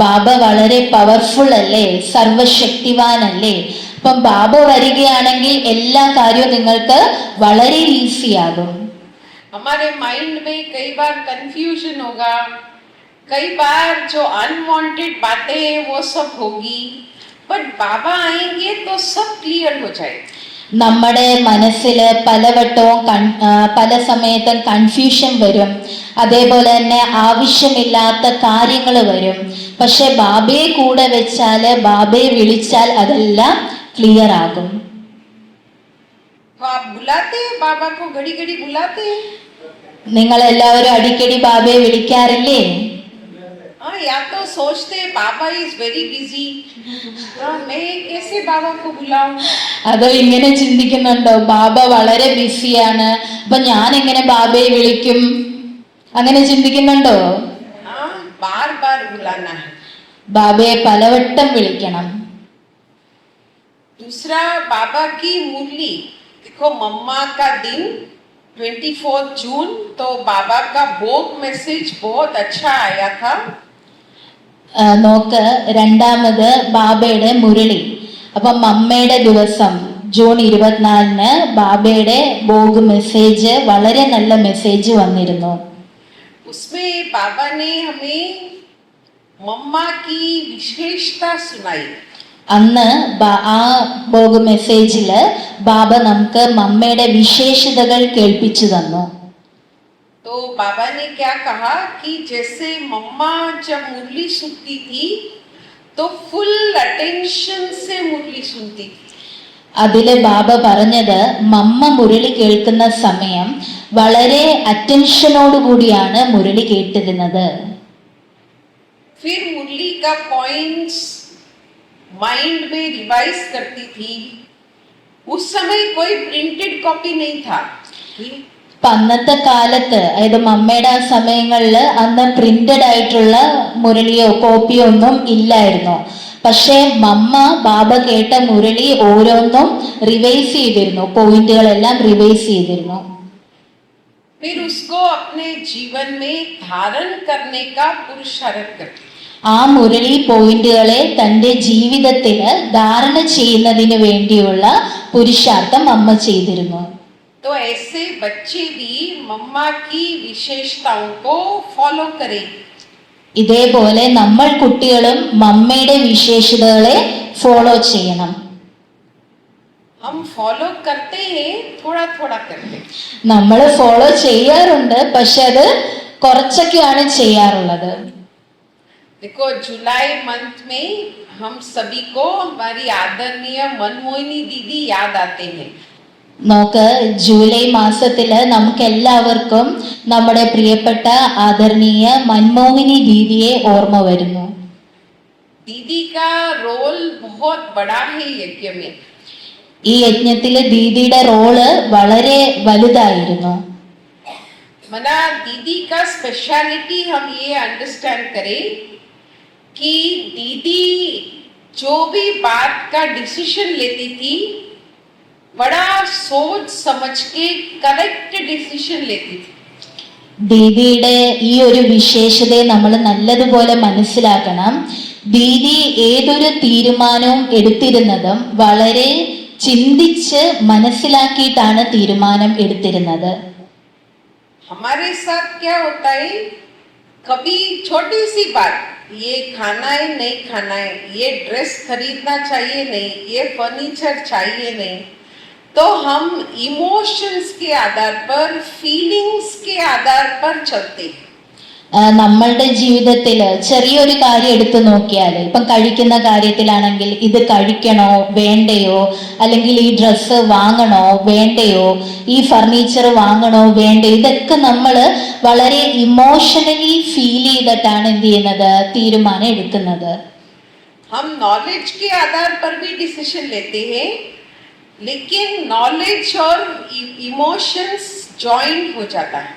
ബാബ വളരെ പവർഫുൾ അല്ലേ, സർവശക്തിവാനല്ലേ. അപ്പം ബാബ വരികയാണെങ്കിൽ എല്ലാ കാര്യവും നിങ്ങൾക്ക് വളരെ ഈസി ആകും. हमारे माइंड में कई बार कंफ्यूजन होगा, कई बार जो अनवांटेड बातें हैं वो सब होगी, बट बाबा आएंगे तो सब क्लियर हो जाएगा. നമ്മുടെ മനസ്സിൽ പലവട്ടവും പല സമയത്തും കൺഫ്യൂഷൻ വരും, അതേപോലെ തന്നെ ആവശ്യമില്ലാത്ത കാര്യങ്ങൾ വരും. പക്ഷെ ബാബയെ കൂടെ വെച്ചാൽ, ബാബയെ വിളിച്ചാൽ അതെല്ലാം ക്ലിയർ ആകും. तो आप बुलाते हैं बाबा को, घड़ी घड़ी बुलाते हैं. നിങ്ങൾ എല്ലാവരും അടിക്കടി ബാബയെ വിളിക്കാറില്ലേ? हाँ, या तो सोचते हैं बाबा इज वेरी बिजी, मैं कैसे बाबा को बुलाऊं. അതോ ഇങ്ങനെ ചിന്തിക്കുന്നുണ്ടോ, ബാബ വളരെ ബിസിയാണ്, അപ്പൊ ഞാൻ എങ്ങനെ ബാബയെ വിളിക്കും? അങ്ങനെ ചിന്തിക്കുന്നുണ്ടോ? हाँ, बार बार बुलाना है. ബാബയെ പലവട്ടം വിളിക്കണം. दूसरा, बाबा की मुरली देखो, मम्मा का दिन 24 जून, तो बाबा का भोग मैसेज बहुत अच्छा आया था. നോക്ക്, രണ്ടാമത് ബാബയുടെ മുരളി. അപ്പം അമ്മയുടെ ദിവസം ജൂൺ 24 ബാബയുടെ ഭോഗ് മെസ്സേജ്, വളരെ നല്ല മെസ്സേജ് വന്നിരുന്നു. उसमें बाबा ने हमें मम्मा की विशेषता सुनाई. അന്ന് ആ ഭോഗ് മെസ്സേജില് ബാബ നമുക്ക് മമ്മയുടെ വിശേഷതകൾ കേൾപ്പിച്ചു തന്നു. तो बाबा ने क्या कहा कि जैसे मम्मा जब मुरली सुनती थी तो फुल अटेंशन से मुरली सुनती थी. അതില് ബാബ പറഞ്ഞത്, മമ്മ മുരളി കേൾക്കുന്ന സമയം വളരെ അറ്റൻഷനോട് കൂടിയാണ് മുരളി കേട്ടിരുന്നത്. फिर मुरली का पॉइंट्स माइंड में रिवाइज करती थी। उस समय कोई प्रिंटेड कॉपी नहीं था। അപ്പൊ അന്നത്തെ കാലത്ത് അതായത് മമ്മയുടെ ആ സമയങ്ങളിൽ അന്ന് പ്രിന്റഡ് ആയിട്ടുള്ള മുരളിയോ കോപ്പിയോ ഒന്നും ഇല്ലായിരുന്നു. പക്ഷെ മമ്മ ബാബ കേട്ട മുരളി ഓരോന്നും റിവൈസ് ചെയ്തിരുന്നു, പോയിന്റുകളെല്ലാം റിവൈസ് ചെയ്തിരുന്നു. फिर उसको अपने जीवन में धारण करने का पुरुषार्थ करती। ആ മുരളി പോയിന്റുകളെ തന്റെ ജീവിതത്തിൽ ധാരണ ചെയ്യുന്നതിന് വേണ്ടിയുള്ള പുരുഷാർത്ഥം അമ്മ ചെയ്തിരുന്നു. तो ऐसे बच्चे भी मम्मा की विशेषताओं को फॉलो करें। ഇതേപോലെ നമ്മൾ കുട്ടികളും മമ്മയുടെ വിശേഷതകളെ ഫോളോ ചെയ്യണം. हम फॉलो करते हैं, थोड़ा थोड़ा करते हैं। നമ്മൾ ഫോളോ ചെയ്യാറുണ്ട്, പക്ഷെ അത് കുറച്ചൊക്കെയാണ് ചെയ്യാറുള്ളത്. देखो जुलाई मंथ में हम सभी को हमारी आदरणीय मनमोहिनी दीदी याद आते हैं। നോക്ക്, ജൂലൈ മാസത്തില് നമുക്ക് എല്ലാവർക്കും നമ്മുടെ പ്രിയപ്പെട്ട ആദരണീയ മൻമോഹിനി ദീദിയെ ഓർമ്മ വരുന്നു. दीदी का रोल बहुत बड़ा है यज्ञ में। ഈ യജ്ഞത്തില് ദീദിയുടെ റോള് വളരെ വലുതായിരുന്നു. मना दीदी का स्पेशलिटी हम ये अंडरस्टैंड करें कि दीदी जो भी बात का डिसीजन लेती थी बड़ा सोच समझ के करेक्ट डिसीजन लेती थी। ദീദിയുടെ ഈ ഒരു വിശേഷതയെ നമ്മൾ നല്ലതുപോലെ മനസ്സിലാക്കണം. ദീദി ഏതൊരു തീരുമാനവും എടുത്തിരുന്നതും വളരെ ചിന്തിച്ച് മനസ്സിലാക്കിയിട്ടാണ് തീരുമാനം എടുത്തിരുന്നത്. हमारे साथ क्या होता है, कभी छोटी सी बात, ये खाना है नहीं खाना है, ये ड्रेस खरीदना चाहिए नहीं, ये फर्नीचर चाहिए नहीं, तो हम इमोशंस के आधार पर, फीलिंग्स के आधार पर चलते हैं। നമ്മളുടെ ജീവിതത്തിൽ ചെറിയൊരു കാര്യം എടുത്തു നോക്കിയാൽ, ഇപ്പം കഴിക്കുന്ന കാര്യത്തിലാണെങ്കിൽ ഇത് കഴിക്കണോ വേണ്ടയോ, അല്ലെങ്കിൽ ഈ ഡ്രസ്സ് വാങ്ങണോ വേണ്ടയോ, ഈ ഫർണിച്ചർ വാങ്ങണോ വേണ്ടയോ, ഇതൊക്കെ നമ്മൾ വളരെ ഇമോഷണലി ഫീൽ ചെയ്തിട്ടാണ് എന്ത് ചെയ്യുന്നത്, തീരുമാനം എടുക്കുന്നത്. हम नॉलेज के आधार पर भी डिसीजन लेते हैं, लेकिन नॉलेज और इमोशंस जॉइंट हो जाता है।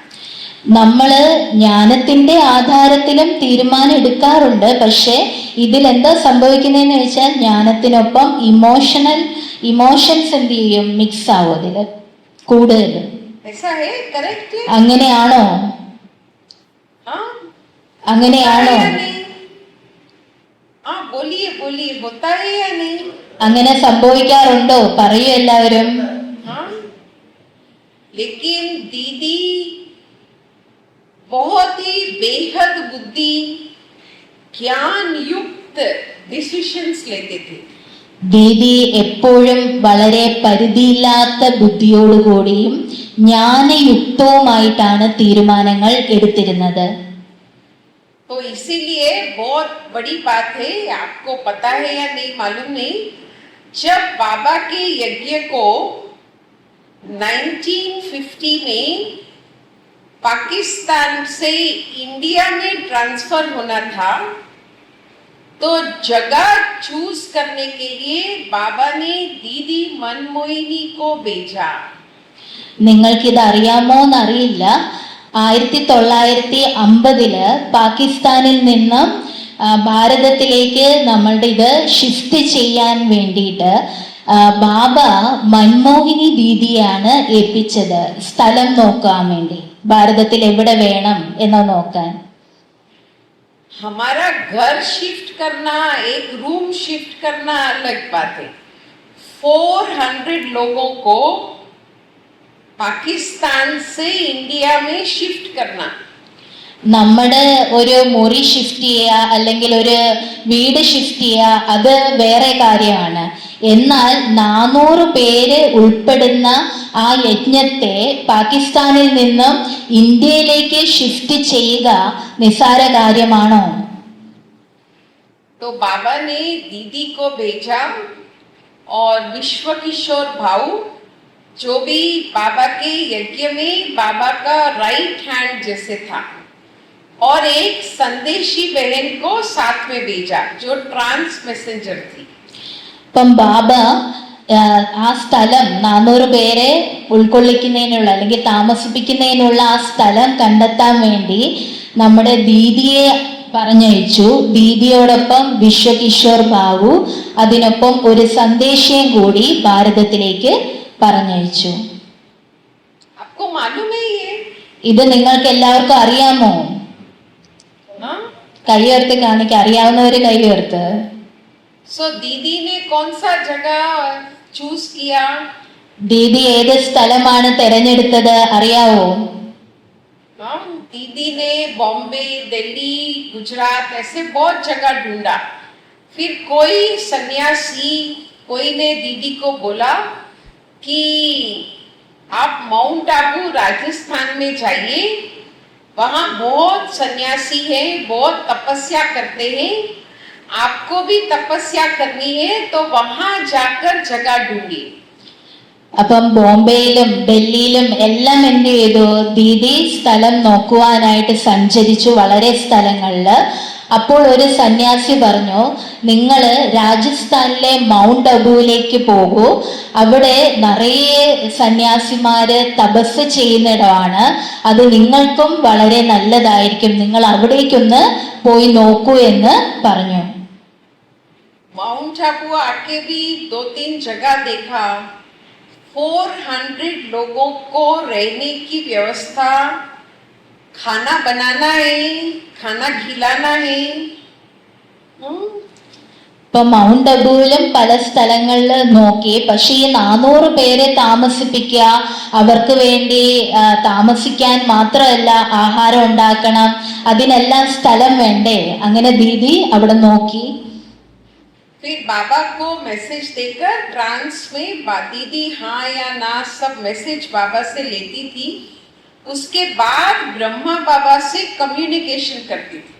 നമ്മള് ജ്ഞാനത്തിന്റെ ആധാരത്തിലും തീരുമാനം എടുക്കാറുണ്ട്, പക്ഷെ ഇതിൽ എന്താ സംഭവിക്കുന്നതെന്ന് വെച്ചാൽ ജ്ഞാനത്തിനൊപ്പം ഇമോഷൻസ് എന്ത് ചെയ്യും, മിക്സ് ആവും അതില് കൂടുതലും. അങ്ങനെയാണോ? അങ്ങനെയാണോ? അങ്ങനെ സംഭവിക്കാറുണ്ടോ? പറയൂ എല്ലാവരും. लेकिन दीदी बहुत ही बेहद बुद्धि ज्ञान युक्त डिसीजंस लेते थे. ദീദി എപ്പോഴും വളരെ പരിധിയില്ലാത്ത ബുദ്ധിയോടുകൂടിയും ജ്ഞാനയുക്തവുമായിട്ടാണ് തീരുമാനങ്ങൾ എടുത്തിരുന്നത്. तो इसीलिए बहुत बड़ी बात है, आपको पता है या नहीं मालूम नहीं, जब बाबा के यज्ञ को 1950 में पाकिस्तान से इंडिया में ट्रांसफर होना था, तो जगह चूज करने के लिए बाबा ने दीदी मनमोहिनी को भेजा. നിങ്ങൾക്കിത് അറിയാമോ എന്നറിയില്ല, 1950 പാകിസ്ഥാനിൽ നിന്നും ഭാരതത്തിലേക്ക് നമ്മളുടെ ഇത് ഷിഫ്റ്റ് ചെയ്യാൻ വേണ്ടിയിട്ട് ബാബ മൻമോഹിനി ദീദിയാണ് ഏൽപ്പിച്ചത്, സ്ഥലം നോക്കാൻ വേണ്ടി, ഭാരതത്തിൽ എവിടെ വേണം എന്ന് നോക്കാൻ. हमारा घर शिफ्ट करना, एक रूम शिफ्ट करना अलग बात है. 400 लोगों को പാകിസ്ഥാൻ से इंडिया में शिफ्ट करना, നമ്മുടെ ഒരു മുറി ഷിഫ്റ്റ് ചെയ്യുക അല്ലെങ്കിൽ ഒരു വീട് ഷിഫ്റ്റ് ചെയ്യുക അത് വേറെ കാര്യമാണ്. എന്നാൽ 400 പേര് ഉൾപ്പെടുന്ന ആ യജ്ഞത്തെ പാകിസ്ഥാനിൽ നിന്നും ഇന്ത്യയിലേക്ക് ഷിഫ്റ്റ് ചെയ്യുക നിസ്സാര കാര്യമാണോ? तो बाबा ने दीदी को भेजा और विश्व किशोर भाऊ जो भी बाबा के यज्ञ में बाबा का राइट हैंड जैसे था, और एक संदेशी बहन को साथ में भेजा जो ट्रांस मैसेंजर थी. ഇപ്പം ബാബ ആ സ്ഥലം 400 പേരെ ഉൾക്കൊള്ളിക്കുന്നതിനുള്ള അല്ലെങ്കിൽ താമസിപ്പിക്കുന്നതിനുള്ള ആ സ്ഥലം കണ്ടെത്താൻ വേണ്ടി നമ്മുടെ ദീദിയെ പറഞ്ഞയച്ചു. ദീദിയോടൊപ്പം വിശ്വകിഷോർ ബാബു അതിനൊപ്പം ഒരു സന്ദേശം കൂടി ഭാരതത്തിലേക്ക് പറഞ്ഞയച്ചു. आपको मालूम है ये? ഇത് നിങ്ങൾക്ക് എല്ലാവർക്കും അറിയാമോ? हाँ? കൈ ഉയർത്തി കാണിക്കുക, അറിയാവുന്നവര് കൈ ഉയർത്ത്. सो दीदी ने कौन सा जगह चूज किया? ദീദി ഏത് സ്ഥലമാണ് തെരഞ്ഞെടുത്തത് അറിയാവോ? हाँ, दीदी ने बॉम्बे, दिल्ली, गुजरात ऐसे बहुत जगह ढूंढा. फिर कोई सन्यासी, कोई ने दीदी को बोला कि आप माउंट आबू राजस्थान में जाइए, वहाँ बहुत सन्यासी हैं, बहुत तपस्या करते हैं, आपको भी तपस्या करनी है तो वहाँ जाकर जगह ढूंढिए. അപ്പം ബോംബെയിലും ഡൽഹിയിലും എല്ലാം എന്ത് ചെയ്തു? ദീദി സ്ഥലം നോക്കുവാനായിട്ട് സഞ്ചരിച്ചു വളരെ സ്ഥലങ്ങളില്. അപ്പോൾ ഒരു സന്യാസി പറഞ്ഞു, നിങ്ങൾ രാജസ്ഥാനിലെ മൗണ്ട് അബുവിലേക്ക് പോകൂ, അവിടെ നിറയെ സന്യാസിമാര് തപസ് ചെയ്യുന്നിടമാണ്, അത് നിങ്ങൾക്കും വളരെ നല്ലതായിരിക്കും, നിങ്ങൾ അവിടേക്കൊന്ന് പോയി നോക്കൂ എന്ന് പറഞ്ഞു. माउंट आबू आके भी 2-3 जगह देखा. 400 लोगों को रहने की व्यवस्था, खाना बनाना है, खाना खिलाना है. ഇപ്പൊ മൗണ്ട് അബുവിലും പല സ്ഥലങ്ങളിൽ നോക്കി, പക്ഷെ ഈ 400 പേരെ താമസിപ്പിക്കുക, അവർക്ക് വേണ്ടി താമസിക്കാൻ മാത്രമല്ല ആഹാരം ഉണ്ടാക്കണം, അതിനെല്ലാം സ്ഥലം വേണ്ടേ? അങ്ങനെ ദീദി അവിടെ നോക്കി. फिर बाबा को मैसेज देकर ट्रांस में दीदी हाँ या ना सब मैसेज बाबा से लेती थी. उसके बाद ब्रह्मा बाबा से कम्युनिकेशन करती थी.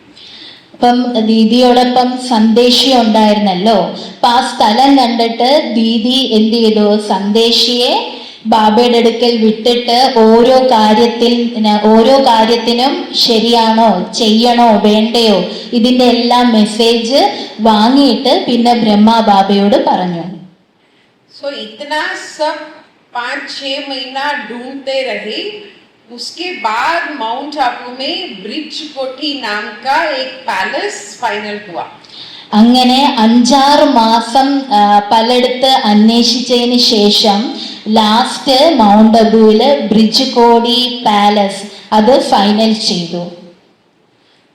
അപ്പം ദീദിയോടൊപ്പം സന്ദേശി ഉണ്ടായിരുന്നല്ലോ. അപ്പൊ ആ സ്ഥലം കണ്ടിട്ട് ദീദി എന്ത് ചെയ്തു? സന്ദേശിയെ ബാബയുടെ അടുക്കൽ വിട്ടിട്ട് ഓരോ കാര്യത്തിനും ശരിയാണോ, ചെയ്യണോ, വേണ്ടയോ, ഇതിന്റെ എല്ലാം മെസ്സേജ് വാങ്ങിയിട്ട് പിന്നെ ബ്രഹ്മ ബാബയോട് പറഞ്ഞു. सो इतना सब 5-6 महीना ढूंढते रहे. उसके बाद माउंट आबू में ब्रिज कोठी नाम का एक पैलेस फाइनल हुआ. അങ്ങനെ 5-6 മാസം പലയിടത്ത് അന്വേഷിച്ചതിന് ശേഷം ലാസ്റ്റ് മൗണ്ട് അബുവില് ബ്രിഡ്ജ് കോടി പാലസ് അത് ഫൈനൽ ചെയ്തു.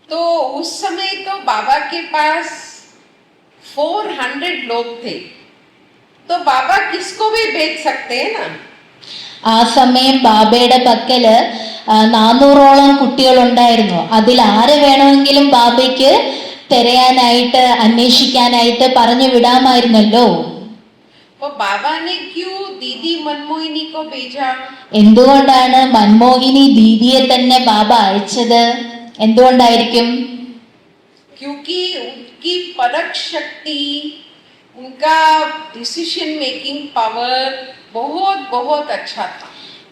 तो उस समय तो बाबा के पास 400 लोग थे, तो बाबा किसको भी भेज सकते हैं ना. ആ സമയം ബാബയുടെ പക്കല് 400ഓളം കുട്ടികളുണ്ടായിരുന്നു. അതിൽ ആരെ വേണമെങ്കിലും ബാബയ്ക്ക് തിരയാനായിട്ട് അന്വേഷിക്കാനായിട്ട് പറഞ്ഞു വിടാമായിരുന്നല്ലോ. तो बाबा ने क्यों दीदी मनमोहिनी को भेजा? എന്തുകൊണ്ടാണ് മൻമോഹിനി ദീദിയെ തന്നെ ബാബ അയച്ചത്? എന്തുകൊണ്ടായിരിക്കും? क्योंकि उनकी परख शक्ति, उनका डिसीजन मेकिंग पावर बहुत बहुत अच्छा था.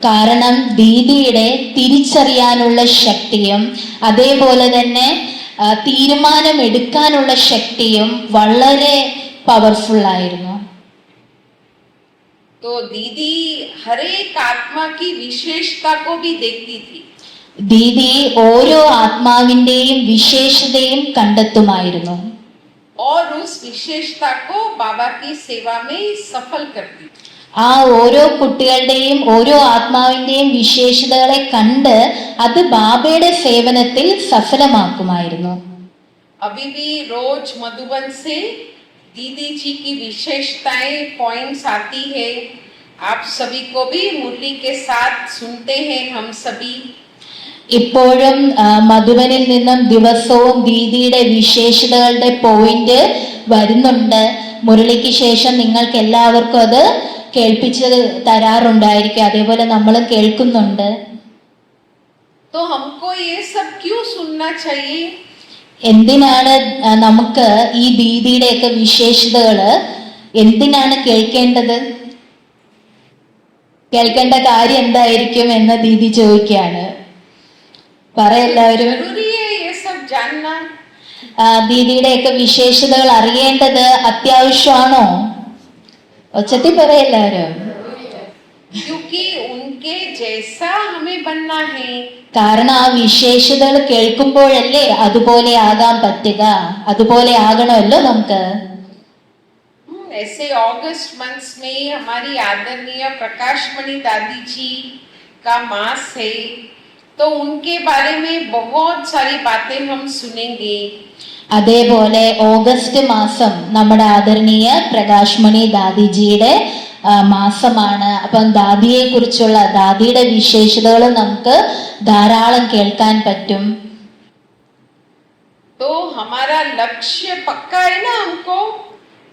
കാരണം ദീദിയുടെ തിരിച്ചറിയാനുള്ള ശക്തിയും അതേപോലെ തന്നെ തീരുമാനം എടുക്കാനുള്ള ശക്തിയും വളരെ പവർഫുൾ ആയിരുന്നു. तो दीदी हर एक आत्मा की विशेषता को भी देखती थी. ദീദി ഓരോ ആത്മാവിന്റെയും വിശേഷതയും കണ്ടെത്തുമായിരുന്നു. और उस विशेषता को बाबा की सेवा में सफल करती. ആ ഓരോ കുട്ടികളുടെയും ഓരോ ആത്മാവിന്റെയും വിശേഷതകളെ കണ്ട് അത് ബാബയുടെ സേവനത്തിൽ സഫലമാക്കുമായിരുന്നു. अभी भी रोज मधुबन से दीदी जी की विशेषताएं पॉइंट्स आती है. आप सभी को भी मुरली के साथ सुनते हैं हम सभी. ഇപ്പോഴും മധുബനിൽ നിന്നും ദിവസവും ദീദിയുടെ വിശേഷതകളുടെ പോയിന്റ് വരുന്നുണ്ട്. മുരളിക്ക് ശേഷം നിങ്ങൾക്ക് എല്ലാവർക്കും അത് കേൾപ്പിച്ച് തരാറുണ്ടായിരിക്കും. അതേപോലെ നമ്മൾ കേൾക്കുന്നുണ്ട്. तो हमको ये सब क्यों सुनना चाहिए? എന്തിനാണ് നമുക്ക് ഈ ദീദിയുടെയൊക്കെ വിശേഷതകള് എന്തിനാണ് കേൾക്കേണ്ടത്? കേൾക്കേണ്ട കാര്യം എന്തായിരിക്കും എന്ന് ദീദി ചോദിക്കുകയാണ്. പറയെല്ലാവരും. जरूरी है ये जानना? ദീദിയുടെയൊക്കെ വിശേഷതകൾ അറിയേണ്ടത് അത്യാവശ്യമാണോ? ഒച്ചത്തിൽ പറ എല്ലാവരും. क्योंकि उनके जैसा हमें बनना है. കാരണം ആ വിശേഷതകൾ കേൾക്കുമ്പോഴല്ലേ അതുപോലെ ആകാൻ പറ്റുക, അതുപോലെ ആകണമല്ലോ നമുക്ക്. ऐसे अगस्त मंथ में हमारी आदरणीय प्रकाशमणि दादी जी का मास है, तो उनके बारे में बहुत सारी बातें हम सुनेंगे. അതേപോലെ ഓഗസ്റ്റ് മാസം നമ്മുടെ ആദരണീയ പ്രകാശ്മണി ദാദിജിയുടെ മാസമാണ്. അപ്പം ദാദിയെ കുറിച്ചുള്ള ദാദിയുടെ വിശേഷതകൾ നമുക്ക് ധാരാളം കേൾക്കാൻ പറ്റും. तो हमारा लक्ष्य पक्का है ना? हमको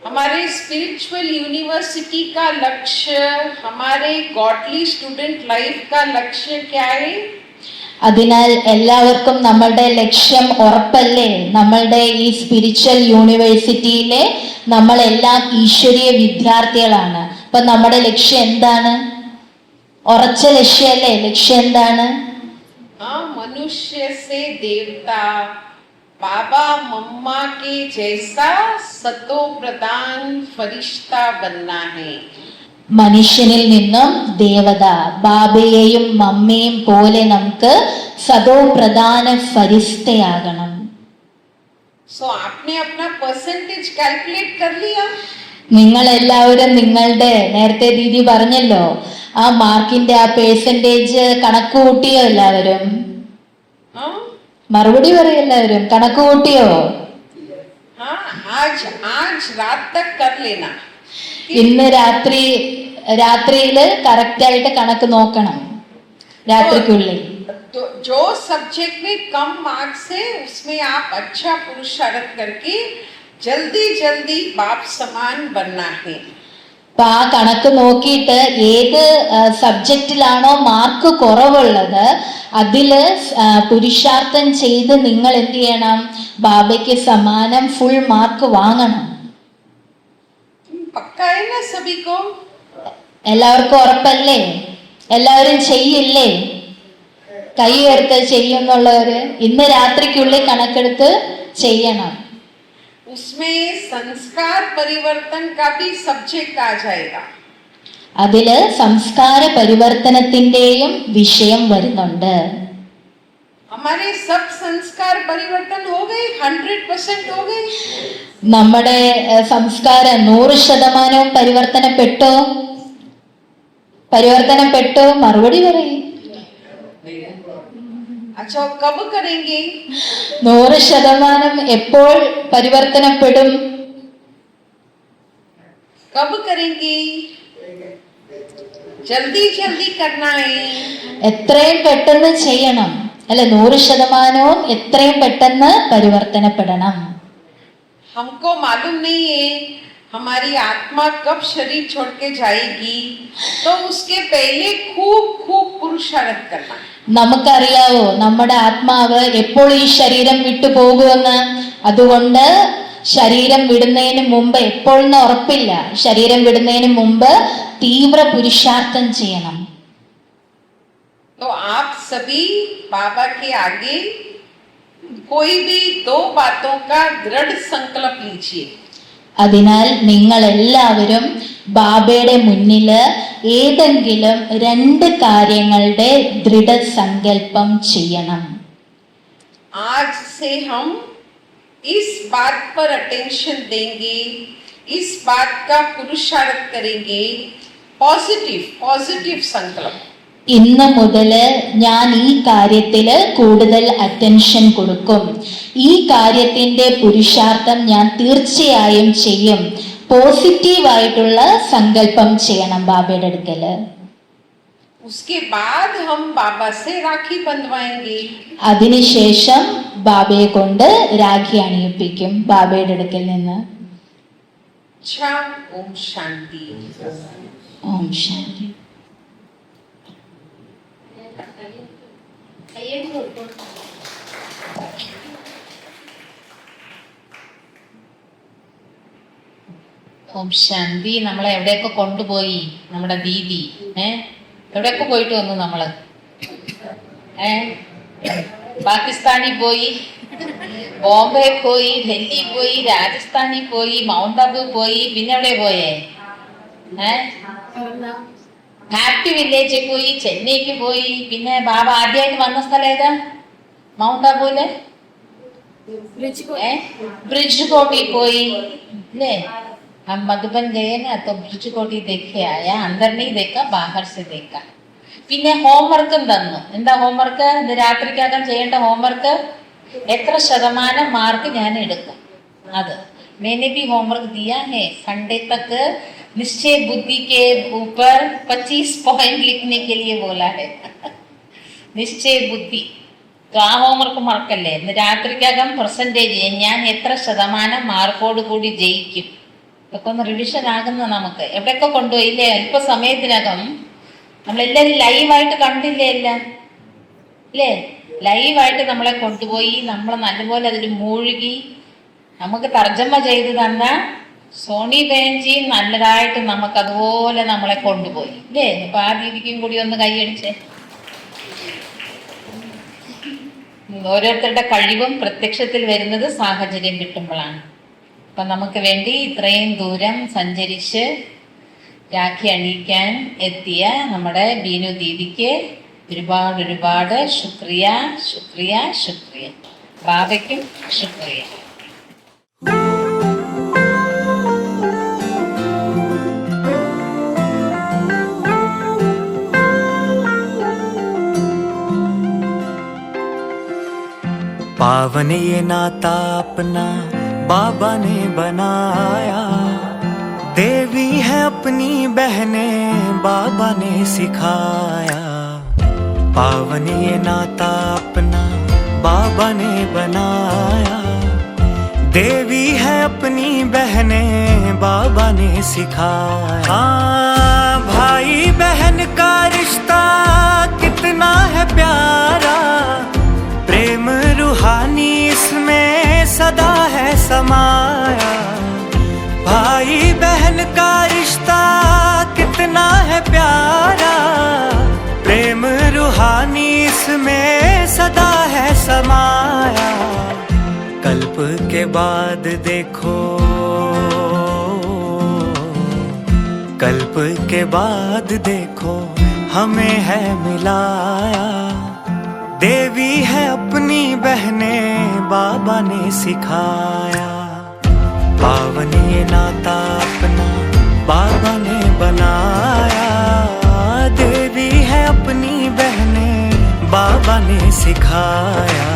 हमारे स्पिरिचुअल यूनिवर्सिटी का लक्ष्य, हमारे गॉडली स्टूडेंट लाइफ का लक्ष्य क्या है? അതിനാൽ എല്ലാവർക്കും നമ്മളുടെ ലക്ഷ്യം ഉറപ്പല്ലേ? നമ്മളുടെ ഈ സ്പിരിച്വൽ യൂണിവേഴ്സിറ്റിയിലെ നമ്മളെല്ലാം ഈശ്വരീയ വിദ്യാർത്ഥികളാണ്. അപ്പൊ നമ്മുടെ ലക്ഷ്യം എന്താണ്? ഉറച്ച ലക്ഷ്യമല്ലേ? ലക്ഷ്യം എന്താണ്? मनुष्य से देवता, बाबा मम्मा के जैसा सतो प्रदान फरिश्ता बनना है. മനുഷ്യനിൽ നിന്നും ദേവത, ബാബയെയും മമ്മയും പോലെ നമുക്ക് സദോ പ്രധാന ഫരിസ്തയാകണം. सो आपने अपना परसेंटेज कैलकुलेट कर लिया? നിങ്ങൾ എല്ലാവരും നിങ്ങളുടെ, നേരത്തെ ദീദി പറഞ്ഞല്ലോ, ആ മാർക്കിന്റെ ആ പേഴ്സൻറ്റേജ് കണക്ക് കൂട്ടിയോ എല്ലാവരും? മറുപടി പറയും എല്ലാവരും. കണക്ക് കൂട്ടിയോ? आज रात तक कर लेना. ഇന്ന് രാത്രിയില് കറക്റ്റ് ആയിട്ട് കണക്ക് നോക്കണം, രാത്രിക്കുള്ളിൽ. तो जो सब्जेक्ट में कम मार्क्स है उसमें आप अच्छा पुरुषार्थ करके जल्दी जल्दी बाप समान बनना है. അപ്പൊ ആ കണക്ക് നോക്കിയിട്ട് ഏത് സബ്ജക്റ്റിലാണോ മാർക്ക് കുറവുള്ളത് അതില് പുരുഷാർത്ഥം ചെയ്ത് നിങ്ങൾ എന്ത് ചെയ്യണം? ബാബയ്ക്ക് സമാനം ഫുൾ മാർക്ക് വാങ്ങണം. पक्का है ना सभी को? എല്ലാവർക്കും ഉറപ്പല്ലേ? എല്ലാവരും ചെയ്യില്ലേ? കൈ ഉയർത്ത് ചെയ്യുന്നുള്ളവര് ഇന്ന് രാത്രിക്കുള്ളിൽ കണക്കെടുത്ത് ചെയ്യണം. उसमें संस्कार परिवर्तन का भी सब्जेक्ट आ जाएगा. അതില് സംസ്കാര പരിവർത്തനത്തിന്റെയും വിഷയം വരുന്നുണ്ട്. हमारे सब संस्कार परिवर्तन हो गए, 100% हो गए. നമ്മുടെ സംസ്കാരം 100% പരിവർത്തനപ്പെട്ടോ? പരിവർത്തനപ്പെട്ടോ? മറുപടി പറയും. अच्छा, कब करेंगे? 100% എപ്പോൾ പരിവർത്തനപ്പെടും? कब करेंगे? जल्दी जल्दी करना है. എത്രയും പെട്ടെന്ന് ചെയ്യണം അല്ലെ? 100% എത്രയും പെട്ടെന്ന് പരിവർത്തനപ്പെടണം. हमको मालूम नहीं है हमारी आत्मा कब शरीर छोड़ के जाएगी, तो उसके पहले खूब खूब पुरुषार्थ करना. നമുക്കറിയാവോ നമ്മുടെ ആത്മാവ് എപ്പോൾ ഈ ശരീരം വിട്ടു പോകുമെന്ന്? അതുകൊണ്ട് ശരീരം വിടുന്നതിന് മുമ്പ്, എപ്പോഴെന്ന് ഉറപ്പില്ല, ശരീരം വിടുന്നതിന് മുമ്പ് തീവ്ര പുരുഷാർത്ഥം ചെയ്യണം. तो आप सभी बाबा के आगे कोई भी 2 बातों का दृढ़ संकल्प लीजिए. അതിനാൽ നിങ്ങൾ എല്ലാവരും ബാബയുടെ മുന്നില് ഏതെങ്കിലും 2 കാര്യങ്ങളുടെ ദൃഢസങ്കല്പം ചെയ്യണം. आज से हम इस बात पर अटेंशन देंगे, इस बात का पुरुषार्थ करेंगे. पॉजिटिव संकल्प. ഇന്ന് മുതല് ഞാൻ ഈ കാര്യത്തില് കൂടുതൽ അറ്റൻഷൻ കൊടുക്കും. ഈ കാര്യത്തിന്റെ പുരുഷാർത്ഥം ഞാൻ തീർച്ചയായും ചെയ്യും. പോസിറ്റീവായിട്ടുള്ള സങ്കല്പം ചെയ്യണം ബാബയുടെ അടുക്കല്. उसके बाद हम बाबा से राखी बंधवाएंगे. അതിനുശേഷം ബാബയെ കൊണ്ട് രാഖി അണിയിപ്പിക്കും ബാബയുടെ അടുക്കൽ നിന്ന്. अच्छा, ओम शांति. ഓം ശാന്തി. ഓം ശാന്തി. നമ്മളെ എവിടെയൊക്കെ കൊണ്ടുപോയി നമ്മുടെ ദീദി? എവിടെയൊക്കെ പോയിട്ട് വന്നു നമ്മള്? പാകിസ്ഥാനിൽ പോയി, ബോംബെ പോയി, ഡൽഹി പോയി, രാജസ്ഥാനിൽ പോയി, മൗണ്ട് ആബു പോയി, പിന്നെ എവിടെ പോയേ? ഹാപ്പി വില്ലേജിൽ പോയി, ചെന്നൈക്ക് പോയി. പിന്നെ ബാബ ആദ്യമായിട്ട് വന്ന സ്ഥലം ഏതാ? മൗണ്ട് ആബുല് ब्रिज कोटी कोई ले। हम मधुबन गए ना तो ब्रिज कोटी देखे आया, अंदर नहीं देखा, बाहर से देखा. പിന്നെ ഹോംവർക്കും തന്നു. എന്താ ഹോംവർക്ക്? ഇന്ന് രാത്രിക്കകം ചെയ്യേണ്ട ഹോംവർക്ക് എത്ര ശതമാനം മാർക്ക് ഞാൻ എടുക്കും. അത് मैंने भी होमवर्क दिया है. संडे तक निश्चय बुद्धि के ऊपर 25 पॉइंट लिखने के लिए बोला है. നിശ്ചയ ബുദ്ധി. ആ ഹോംവർക്ക് മറക്കല്ലേ. ഇന്ന് രാത്രിക്കകം പെർസെൻറ്റേജ് ഞാൻ എത്ര ശതമാനം മാർക്കോട് കൂടി ജയിക്കും. ഇതൊക്കെ ഒന്ന് റിവിഷൻ ആകുന്ന നമുക്ക് എവിടെയൊക്കെ കൊണ്ടുപോയില്ലേ. അല്പ സമയത്തിനകം നമ്മളെല്ലാവരും ലൈവായിട്ട് കണ്ടില്ലേ എല്ലാം അല്ലേ. ലൈവായിട്ട് നമ്മളെ കൊണ്ടുപോയി നമ്മൾ നല്ലപോലെ അതിൽ മൂഴുകി നമുക്ക് തർജ്ജമ ചെയ്ത് തന്ന സോണി ബേൻജി നല്ലതായിട്ട് നമുക്ക് അതുപോലെ നമ്മളെ കൊണ്ടുപോയി അല്ലേ. അപ്പൊ ആ രീതിക്കും കൂടി ഒന്ന് കൈയടിച്ചേ. ഓരോരുത്തരുടെ കഴിവും പ്രത്യക്ഷത്തിൽ വരുന്നത് സാഹചര്യം കിട്ടുമ്പോഴാണ്. അപ്പം നമുക്ക് വേണ്ടി ഇത്രയും ദൂരം സഞ്ചരിച്ച് രാഖി അണിയിക്കാൻ എത്തിയ നമ്മുടെ ബീനു ദീദിക്ക് ഒരുപാട് ഒരുപാട് ശുക്രിയ ശുക്രിയ ശുക്രിയ. ബാബയ്ക്കും ശുക്രിയ. पावन ये नाता अपना बाबा ने बनाया, देवी है अपनी बहनें बाबा ने सिखाया. पावन ये नाता अपना बाबा ने बनाया, देवी है अपनी बहनें बाबा ने सिखाया. हाँ, भाई बहन का रिश्ता कितना है प्यारा, प्रेम रूहानी इसमें सदा है समाया. भाई बहन का रिश्ता कितना है प्यारा, प्रेम रूहानी इसमें सदा है समाया. कल्प के बाद देखो, कल्प के बाद देखो हमें है मिलाया. देवी है अपनी बहनें बाबा ने सिखाया. पावन ये नाता अपना बाबा ने बनाया, देवी है अपनी बहनें बाबा ने सिखाया.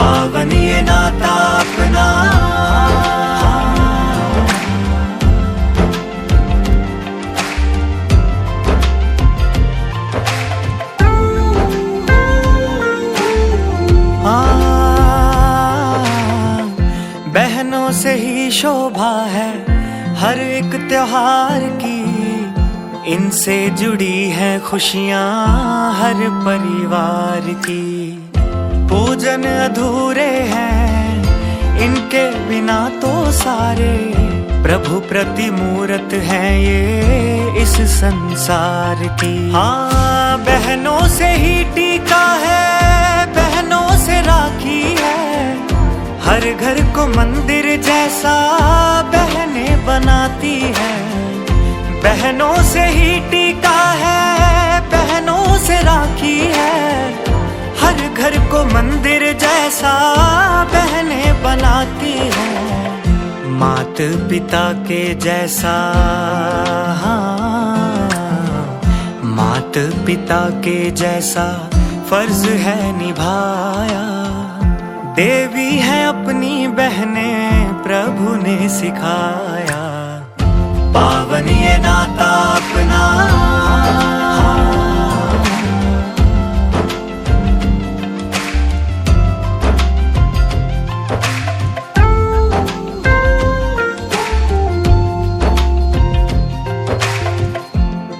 पावन ये नाता अपना. बहनों से ही शोभा है हर एक त्योहार की, इनसे जुड़ी हैं खुशियाँ हर परिवार की. पूजन अधूरे हैं इनके बिना तो सारे, प्रभु प्रतिमूर्त हैं ये इस संसार की. हाँ, बहनों से ही टीका है, बहनों से राखी है, हर घर को मंदिर जैसा बहनें बनाती हैं. बहनों से ही टीका है, बहनों से राखी है, हर घर को मंदिर जैसा बहनें बनाती हैं. मात पिता के जैसा, हाँ, मात पिता के जैसा फर्ज है निभाया. देवी है अपनी बहनें प्रभु ने सिखाया. पावन ये नाता अपना.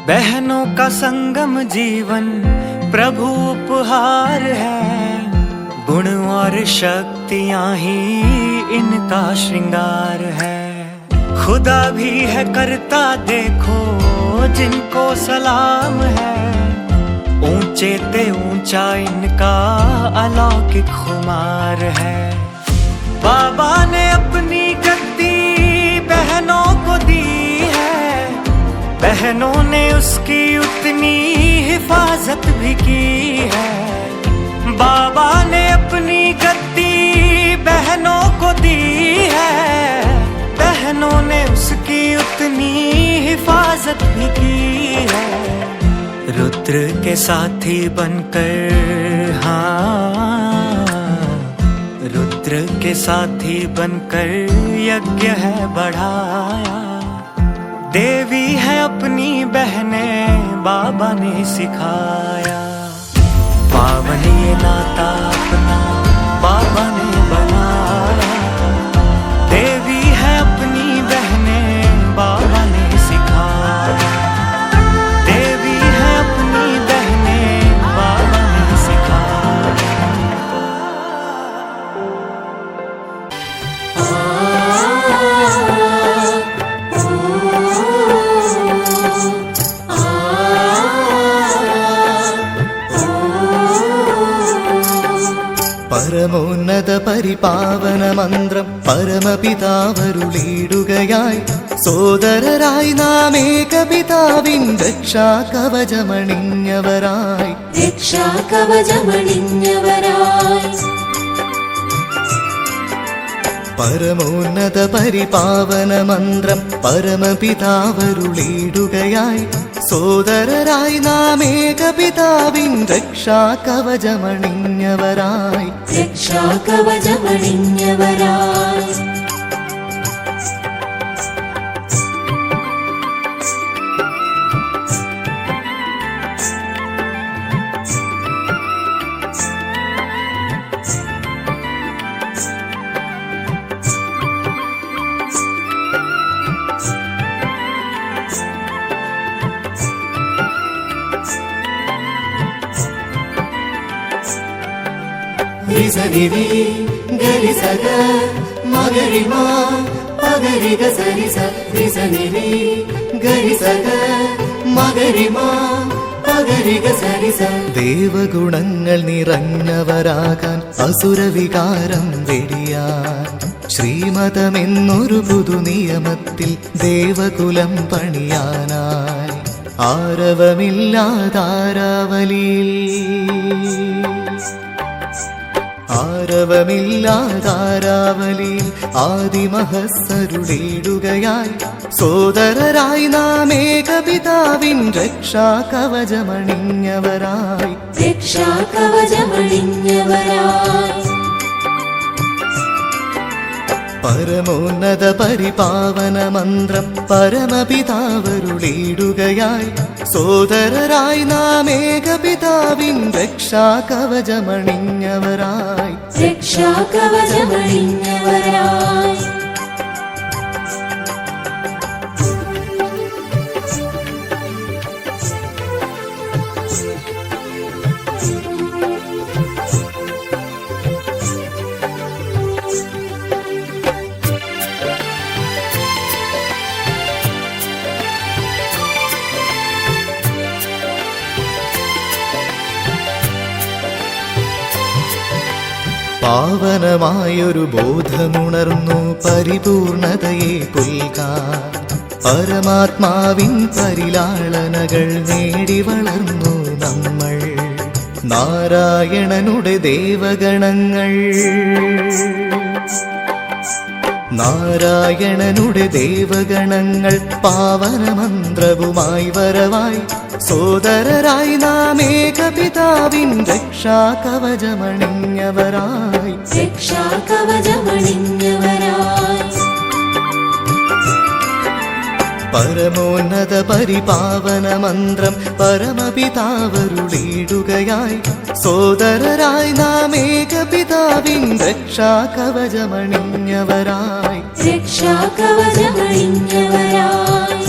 बहनों का संगम जीवन प्रभु उपहार है, गुण और शक्तियाँ ही इनका श्रृंगार है. खुदा भी है करता देखो जिनको सलाम है, ऊंचे ते ऊंचा इनका अलौकिक खुमार है. बाबा ने अपनी गद्दी बहनों को दी है, बहनों ने उसकी उतनी हिफाजत भी की है। बाबा ने अपनी गद्दी बहनों को दी है, बहनों ने उसकी उतनी हिफाजत भी की है। रुद्र के साथी बनकर, हाँ, रुद्र के साथी बनकर यज्ञ है बढ़ाया। देवी है अपनी बहनें बाबा ने सिखाया। पावन ये नाता अपना बाबा ने बनाया। देवी है अपनी बहनें बाबा ने सिखाया। देवी है अपनी बहनें बाबा ने सिखाया। പരമോന്നത പരിപാവന മന്ത്രം പരമപിതാവരുളിയിടുകയായി. സോദരരായി നാം ഏകപിതാവിൻ രക്ഷാകവചമണിഞ്ഞവരായി. രക്ഷാകവചമണിഞ്ഞവരായി പരമോന്നത പരിപാവന മന്ത്രം പരമപിതാവരുളിയിടുകയായി. സോദരരായി നാം ഏകപിതാവിൻ രക്ഷാകവചമണിഞ്ഞവരായി. രക്ഷാകവചമണിഞ്ഞവരായി రిసనిరి గరిసగ మగరిమా పగరిగ సరిస. రిసనిరి గరిసగ മകരിമാ പകരിക സരിസ. ദേവഗുണങ്ങൾ നിറഞ്ഞവരാകാൻ അസുരവികാരം വെടിയാൻ ശ്രീമതമെന്നൊരു പുതുനിയമത്തിൽ ദേവകുലം പണിയാനായി ആരവമില്ലാതാരാവലിയിൽ ആദിമഹസ്സരുളിടുകയായി. സോദരരായി നാം ഏകപിതാവിൻ രക്ഷാകവചമണിഞ്ഞവരായി. രക്ഷാകവചമണിഞ്ഞവരായി പരമോന്നത പരിപാവന മന്ത്രം പരമപിതാവരുളിയിടുകയായി. സോദരരായി നാം ഏകപിതാവിൻ രക്ഷാകവചമണിഞ്ഞവരായി. രക്ഷാകവചമണിഞ്ഞവരായി പാവനമായൊരു ബോധമുണർന്നു പരിപൂർണതയെ പുൽകാൻ. പരമാത്മാവിൻ പരിലാളനകൾ നേടി വളർന്നു നമ്മൾ. നാരായണനുടെ ദേവഗണങ്ങൾ നാരായണനുടെ ദേവഗണങ്ങൾ പാവനമന്ത്രവുമായി വരവായി. സോദരരായി നാം ഏകപിതാവിൻ രക്ഷാകവചമണിഞ്ഞവരായി. രക്ഷാകവചമണിഞ്ഞവരായി പരമോന്നത പരിപാവന മന്ത്രം പരമപിതാവരുളിയിടുകയായി. സോദരരായി നാം ഏകപിതാവിൻ രക്ഷാകവചമണിഞ്ഞവരായി. രക്ഷാകവചമണിഞ്ഞവരായി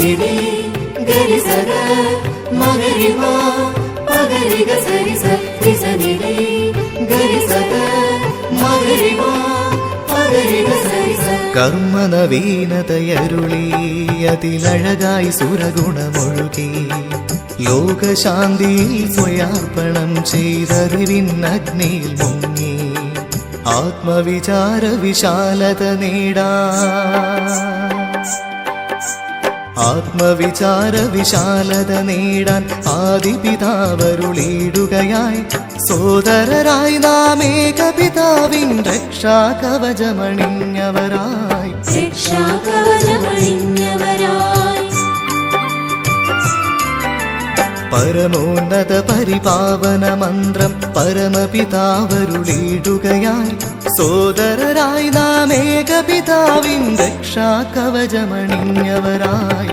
നിരി ഗരി സഗ മഗരി മാ പഗരി ഗ സരി സ നിരി ഗരി സഗ മഗരി മാ പഗരി ഗ സരി സ. കർമ്മനവീനതയരുളി അതിലഴകായി സുരഗുണമൊഴുകി ലോകശാന്തിയിൽ സ്വയാർപ്പണം ചെയ്തറിവിന്നഗ്നിയിൽ മുങ്ങി ആത്മവിചാര വിശാലത നേടാൻ ആദിപിതാവരുളിടുകയായി സോദരരായി നാം ഏകപിതാവിൻ രക്ഷാകവചമണിഞ്ഞവരായി പരമോന്നത പരിപാവന മന്ത്രം പരമപിതാവരുളിടുകയായി സോദരരായി നാം ഏകപിതാവിൻ രക്ഷാകവചമണിഞ്ഞവരായി